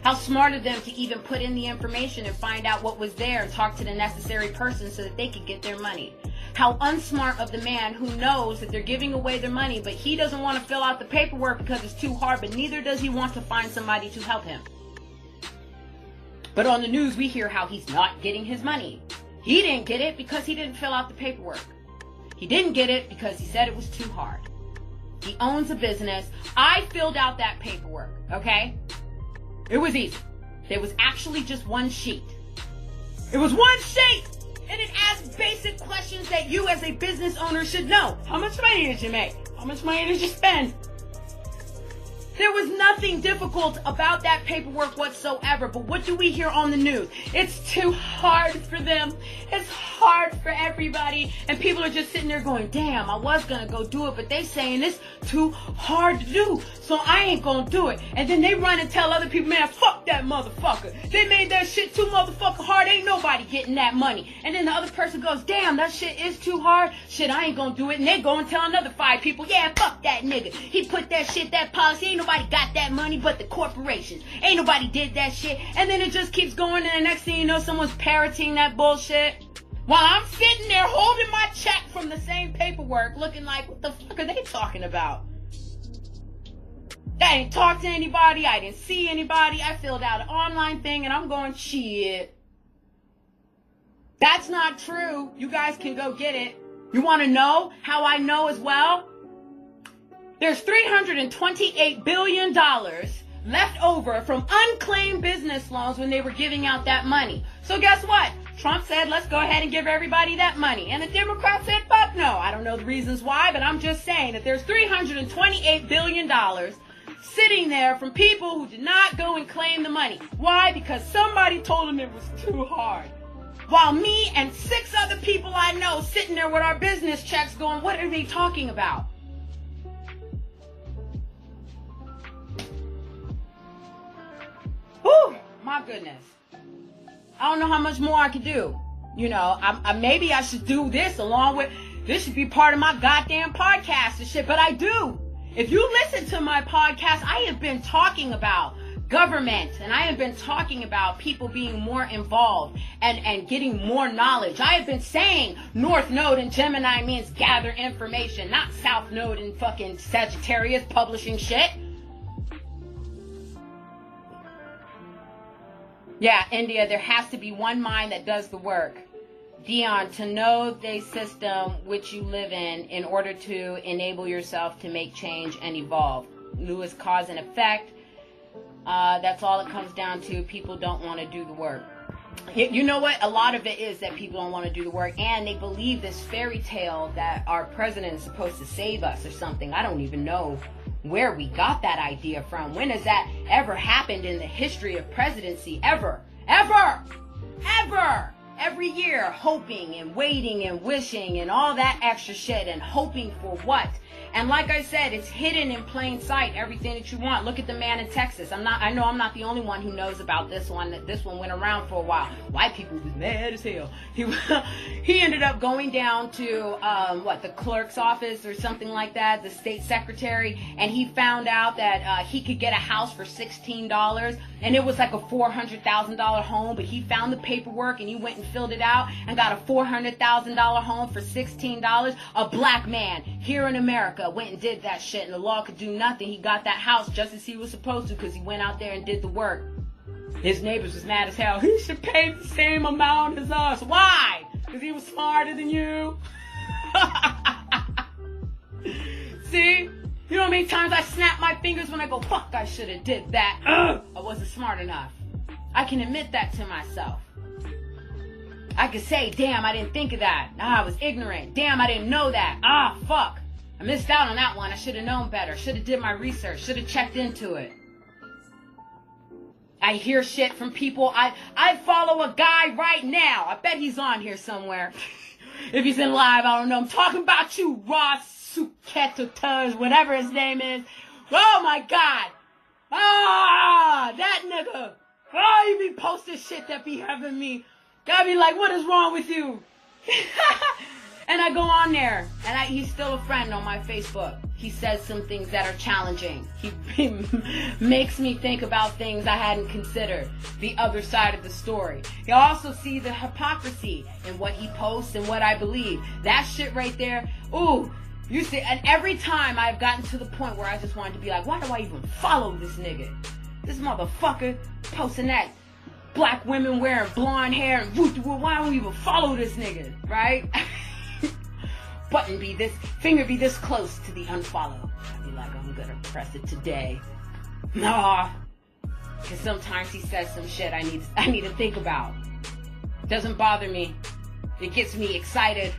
How smart of them to even put in the information and find out what was there and talk to the necessary person so that they could get their money. How unsmart of the man who knows that they're giving away their money, but he doesn't want to fill out the paperwork because it's too hard, but neither does he want to find somebody to help him. But on the news, we hear how he's not getting his money. He didn't get it because he didn't fill out the paperwork. He didn't get it because he said it was too hard. He owns a business. I filled out that paperwork, okay? It was easy. There was actually just one sheet. It was one sheet! And it asks basic questions that you as a business owner should know. How much money did you make? How much money did you spend? There was nothing difficult about that paperwork whatsoever. But what do we hear on the news? It's too hard for them. It's hard for everybody. And people are just sitting there going, damn, I was going to go do it, but they saying it's too hard to do, so I ain't going to do it. And then they run and tell other people, man, fuck that motherfucker. They made that shit too motherfucking hard. Ain't nobody getting that money. And then the other person goes, damn, that shit is too hard. Shit, I ain't going to do it. And they go and tell another 5 people, yeah, fuck that nigga. He put that shit, that policy, ain't nobody got that money but the corporations. Ain't nobody did that shit. And then it just keeps going, and the next thing you know, someone's parroting that bullshit while I'm sitting there holding my check from the same paperwork looking like, what the fuck are they talking about? I didn't talk to anybody. I didn't see anybody. I filled out an online thing and I'm going, shit. That's not true. You guys can go get it. You want to know how I know as well? There's $328 billion left over from unclaimed business loans when they were giving out that money. So guess what? Trump said, let's go ahead and give everybody that money. And the Democrats said, fuck no. I don't know the reasons why, but I'm just saying that there's $328 billion sitting there from people who did not go and claim the money. Why? Because somebody told them it was too hard. While me and 6 other people I know sitting there with our business checks going, what are they talking about? Whew, my goodness. I don't know how much more I could do. You know, maybe I should do this along with, this should be part of my goddamn podcast and shit, but I do. If you listen to my podcast, I have been talking about government, and I have been talking about people being more involved and getting more knowledge. I have been saying North Node in Gemini means gather information, not South Node in fucking Sagittarius publishing shit. Yeah, India, there has to be one mind that does the work. Dion, to know the system which you live in order to enable yourself to make change and evolve. Lewis, cause and effect. That's all it comes down to. People don't want to do the work. You know what? A lot of it is that people don't want to do the work, and they believe this fairy tale that our president is supposed to save us or something. I don't even know where we got that idea from. When has that ever happened in the history of presidency? Ever. Every year, hoping and waiting and wishing and all that extra shit, and hoping for what? And like I said, it's hidden in plain sight, everything that you want. Look at the man in Texas. I know I'm not the only one who knows about this one. This one went around for a while. White people was mad as hell. He ended up going down to, the clerk's office or something like that, the state secretary, and he found out that he could get a house for $16. and it was like a $400,000 home, but he found the paperwork and he went and filled it out and got a $400,000 home for $16. A black man here in America went and did that shit, and the law could do nothing. He got that house just as he was supposed to because he went out there and did the work. His neighbors was mad as hell. He should pay the same amount as us. Why? Because he was smarter than you. See? You know how many times I snap my fingers when I go, fuck, I should have did that. I wasn't smart enough. I can admit that to myself. I could say, damn, I didn't think of that. I was ignorant. Damn, I didn't know that. Fuck. I missed out on that one. I should have known better. Should have did my research. Should have checked into it. I hear shit from people. I follow a guy right now. I bet he's on here somewhere. If he's in live, I don't know. I'm talking about you, Ross Suketatuz, whatever his name is. Oh my God. That nigga. He be posting shit that be having me. Gotta be like, what is wrong with you? And I go on there, and he's still a friend on my Facebook. He says some things that are challenging. He makes me think about things I hadn't considered. The other side of the story. You also see the hypocrisy in what he posts and what I believe. That shit right there, ooh. You see, and every time I've gotten to the point where I just wanted to be like, why do I even follow this nigga? This motherfucker posting that black women wearing blonde hair and why don't we even follow this nigga, right? Finger be this close to the unfollow. I'd be like, I'm gonna press it today. Nah. Because sometimes he says some shit I need to think about. Doesn't bother me. It gets me excited.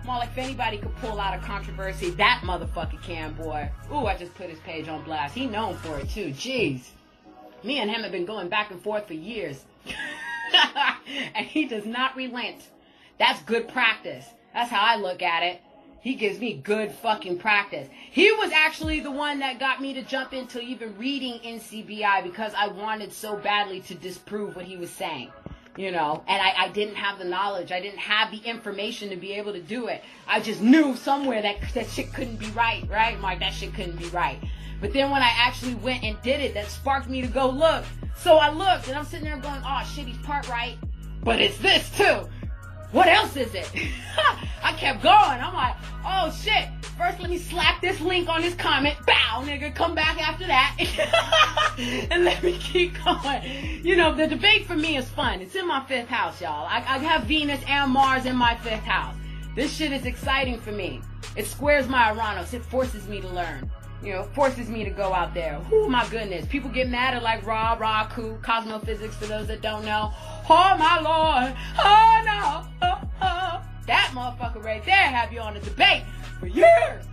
More like if anybody could pull out a controversy, that motherfucker can, boy. Ooh, I just put his page on blast. He known for it too. Jeez. Me and him have been going back and forth for years. And he does not relent. That's good practice. That's how I look at it. He gives me good fucking practice. He was actually the one that got me to jump into even reading NCBI because I wanted so badly to disprove what he was saying. You know, and I didn't have the knowledge. I didn't have the information to be able to do it. I just knew somewhere that shit couldn't be right? I'm like, that shit couldn't be right. But then when I actually went and did it, that sparked me to go look. So I looked, and I'm sitting there going, oh, shit, he's part right. But it's this, too. What else is it? I kept going. I'm like, oh, shit. First, let me slap this link on this comment. Bow, nigga. Come back after that. And let me keep going. You know, the debate for me is fun. It's in my 5th house, y'all. I have Venus and Mars in my 5th house. This shit is exciting for me. It squares my Uranus. It forces me to learn. You know, it forces me to go out there. Oh, my goodness. People get mad at like rah, cool, cosmophysics for those that don't know. Oh, my Lord. Oh, no. Oh. That motherfucker right there have you on a debate for years.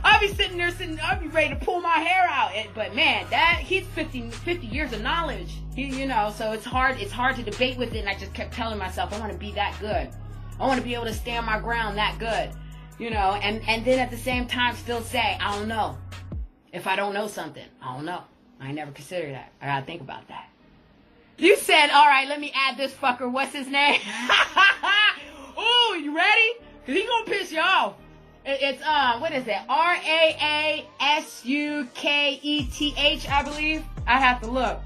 I'll be sitting there, I'll be ready to pull my hair out. But man, he's 50 years of knowledge. You know, so it's hard to debate with it. And I just kept telling myself, I want to be that good. I want to be able to stand my ground that good. You know, and then at the same time still say, I don't know. If I don't know something, I don't know. I never considered that. I gotta think about that. You said, all right, let me add this fucker. What's his name? Ooh, you ready? Cause he gonna piss you off. It's what is it? Raasuketh, I believe. I have to look.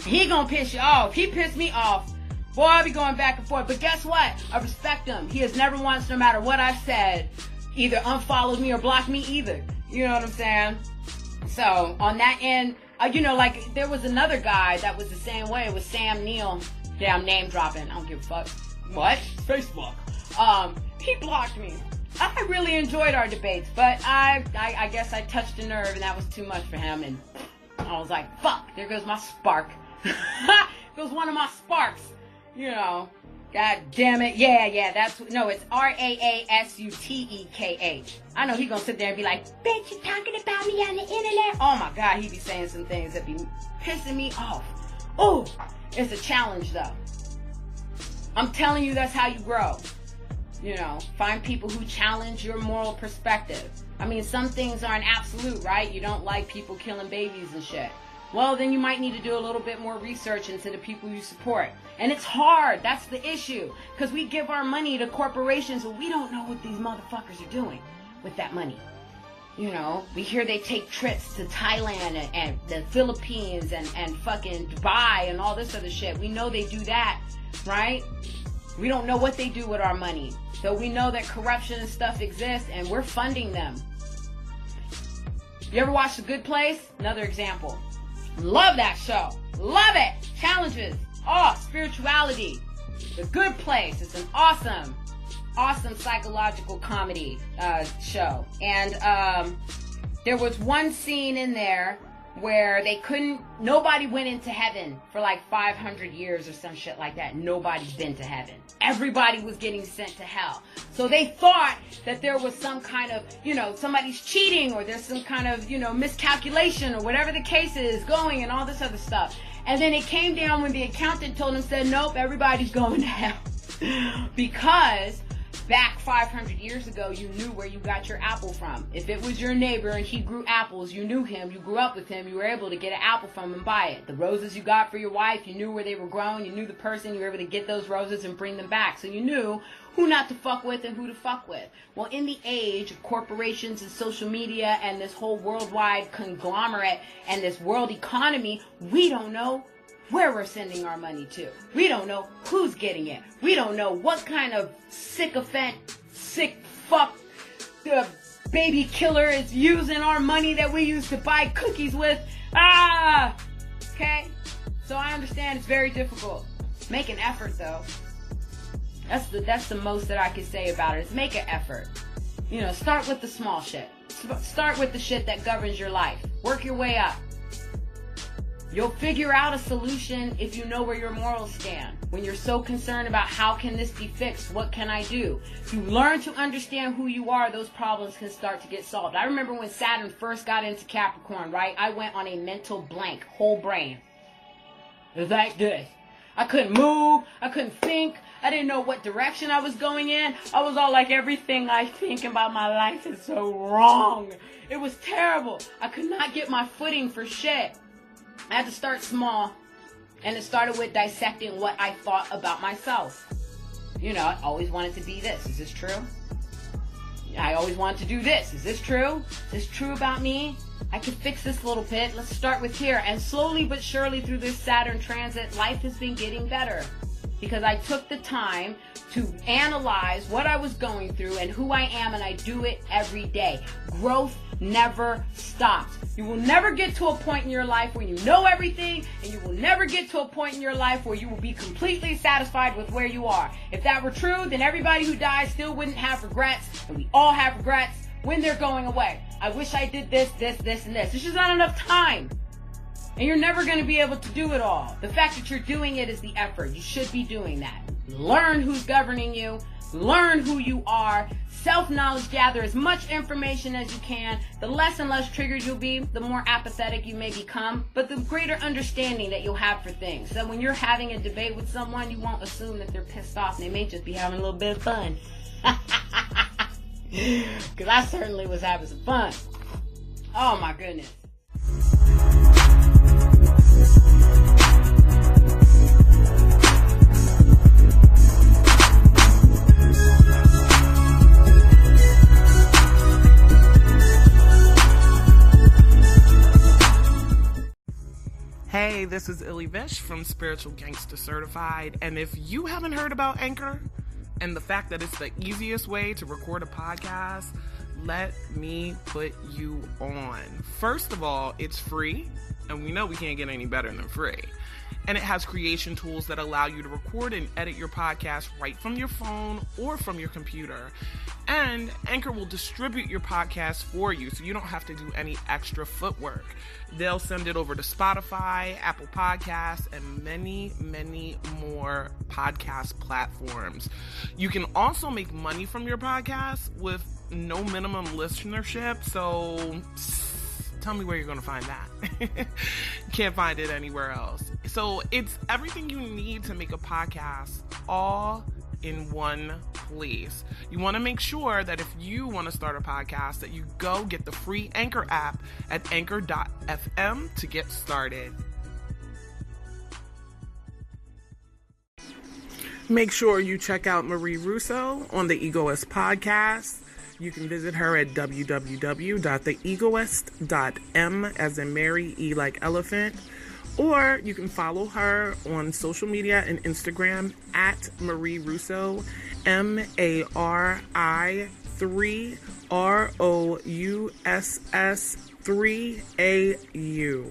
He gonna piss you off. He pissed me off. Boy, I'll be going back and forth. But guess what? I respect him. He has never once, no matter what I said, either unfollowed me or blocked me either. You know what I'm saying? So on that end, you know, like there was another guy that was the same way. It was Sam Neill. Yeah, I'm name dropping. I don't give a fuck. What? Facebook. He blocked me. I really enjoyed our debates, but I guess I touched a nerve and that was too much for him. And I was like, fuck, there goes my spark. There goes one of my sparks. You know, god damn it. Yeah, it's Raasuketh. I know he gonna sit there and be like, bitch, you talking about me on the internet? Oh my god, he be saying some things that be pissing me off. Oh, it's a challenge though. I'm telling you, that's how you grow. You know, find people who challenge your moral perspective. I mean, some things aren't absolute, right? You don't like people killing babies and shit. Well, then you might need to do a little bit more research into the people you support. And it's hard. That's the issue. Because we give our money to corporations and we don't know what these motherfuckers are doing with that money. You know, we hear they take trips to Thailand and the Philippines and fucking Dubai and all this other shit. We know they do that, right? We don't know what they do with our money. So we know that corruption and stuff exists, and we're funding them. You ever watch The Good Place? Another example. Love that show. Love it. Challenges. Oh, spirituality. The Good Place. It's an awesome psychological comedy show. And there was one scene in there where nobody went into heaven for like 500 years or some shit like that. Nobody's been to heaven. Everybody was getting sent to hell. So they thought that there was some kind of, somebody's cheating, or there's some kind of, miscalculation, or whatever the case is going, and all this other stuff. And then it came down when the accountant told him, said, nope, everybody's going to hell. Because back 500 years ago, you knew where you got your apple from. If it was your neighbor and he grew apples, you knew him, you grew up with him, you were able to get an apple from him and buy it. The roses you got for your wife, you knew where they were grown, you knew the person, you were able to get those roses and bring them back. So you knew who not to fuck with and who to fuck with. Well, in the age of corporations and social media and this whole worldwide conglomerate and this world economy, we don't know where we're sending our money to. We don't know who's getting it. We don't know what kind of sycophant, sick fuck, baby killer is using our money that we used to buy cookies with. Okay? So I understand it's very difficult. Make an effort, though. That's the most that I can say about it, is make an effort. Start with the small shit. Start with the shit that governs your life. Work your way up. You'll figure out a solution if you know where your morals stand. When you're so concerned about how can this be fixed, what can I do? If you learn to understand who you are, those problems can start to get solved. I remember when Saturn first got into Capricorn, right? I went on a mental blank, whole brain. It was like this. I couldn't move. I couldn't think. I didn't know what direction I was going in. I was all like, everything I think about my life is so wrong. It was terrible. I could not get my footing for shit. I had to start small, and it started with dissecting what I thought about myself. I always wanted to be this. Is this true? I always wanted to do this. Is this true? Is this true about me? I can fix this a little bit. Let's start with here. And slowly but surely through this Saturn transit, life has been getting better. Because I took the time to analyze what I was going through and who I am, and I do it every day. Growth never stops. You will never get to a point in your life where you know everything, and you will never get to a point in your life where you will be completely satisfied with where you are. If that were true, then everybody who dies still wouldn't have regrets, and we all have regrets when they're going away. I wish I did this, and this. There's just not enough time. And you're never going to be able to do it all. The fact that you're doing it is the effort. You should be doing that. Learn who's governing you. Learn who you are. Self-knowledge, gather as much information as you can. The less and less triggered you'll be, the more apathetic you may become, but the greater understanding that you'll have for things. So when you're having a debate with someone, you won't assume that they're pissed off, and they may just be having a little bit of fun. Because I certainly was having some fun. Oh my goodness. Hey, this is Illy Vish from Spiritual Gangsta Certified, and if you haven't heard about Anchor and the fact that it's the easiest way to record a podcast, let me put you on. First of all, it's free, and we know we can't get any better than free. And it has creation tools that allow you to record and edit your podcast right from your phone or from your computer. And Anchor will distribute your podcast for you, so you don't have to do any extra footwork. They'll send it over to Spotify, Apple Podcasts, and many, many more podcast platforms. You can also make money from your podcast with no minimum listenership, so tell me where you're going to find that. Can't find it anywhere else. So it's everything you need to make a podcast all in one place. You want to make sure that if you want to start a podcast, that you go get the free Anchor app at anchor.fm to get started. Make sure you check out Marie Rousseau on the Egoist Podcast. You can visit her at www.theegoist.m as in Mary, E like elephant. Or you can follow her on social media and Instagram at Marie Rousseau, MARI3ROUSS3AU.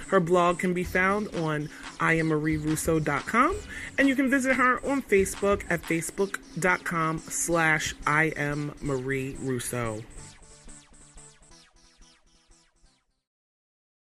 Her blog can be found on IamMarieRousseau.com, and you can visit her on Facebook at facebook.com/IamMarieRousseau.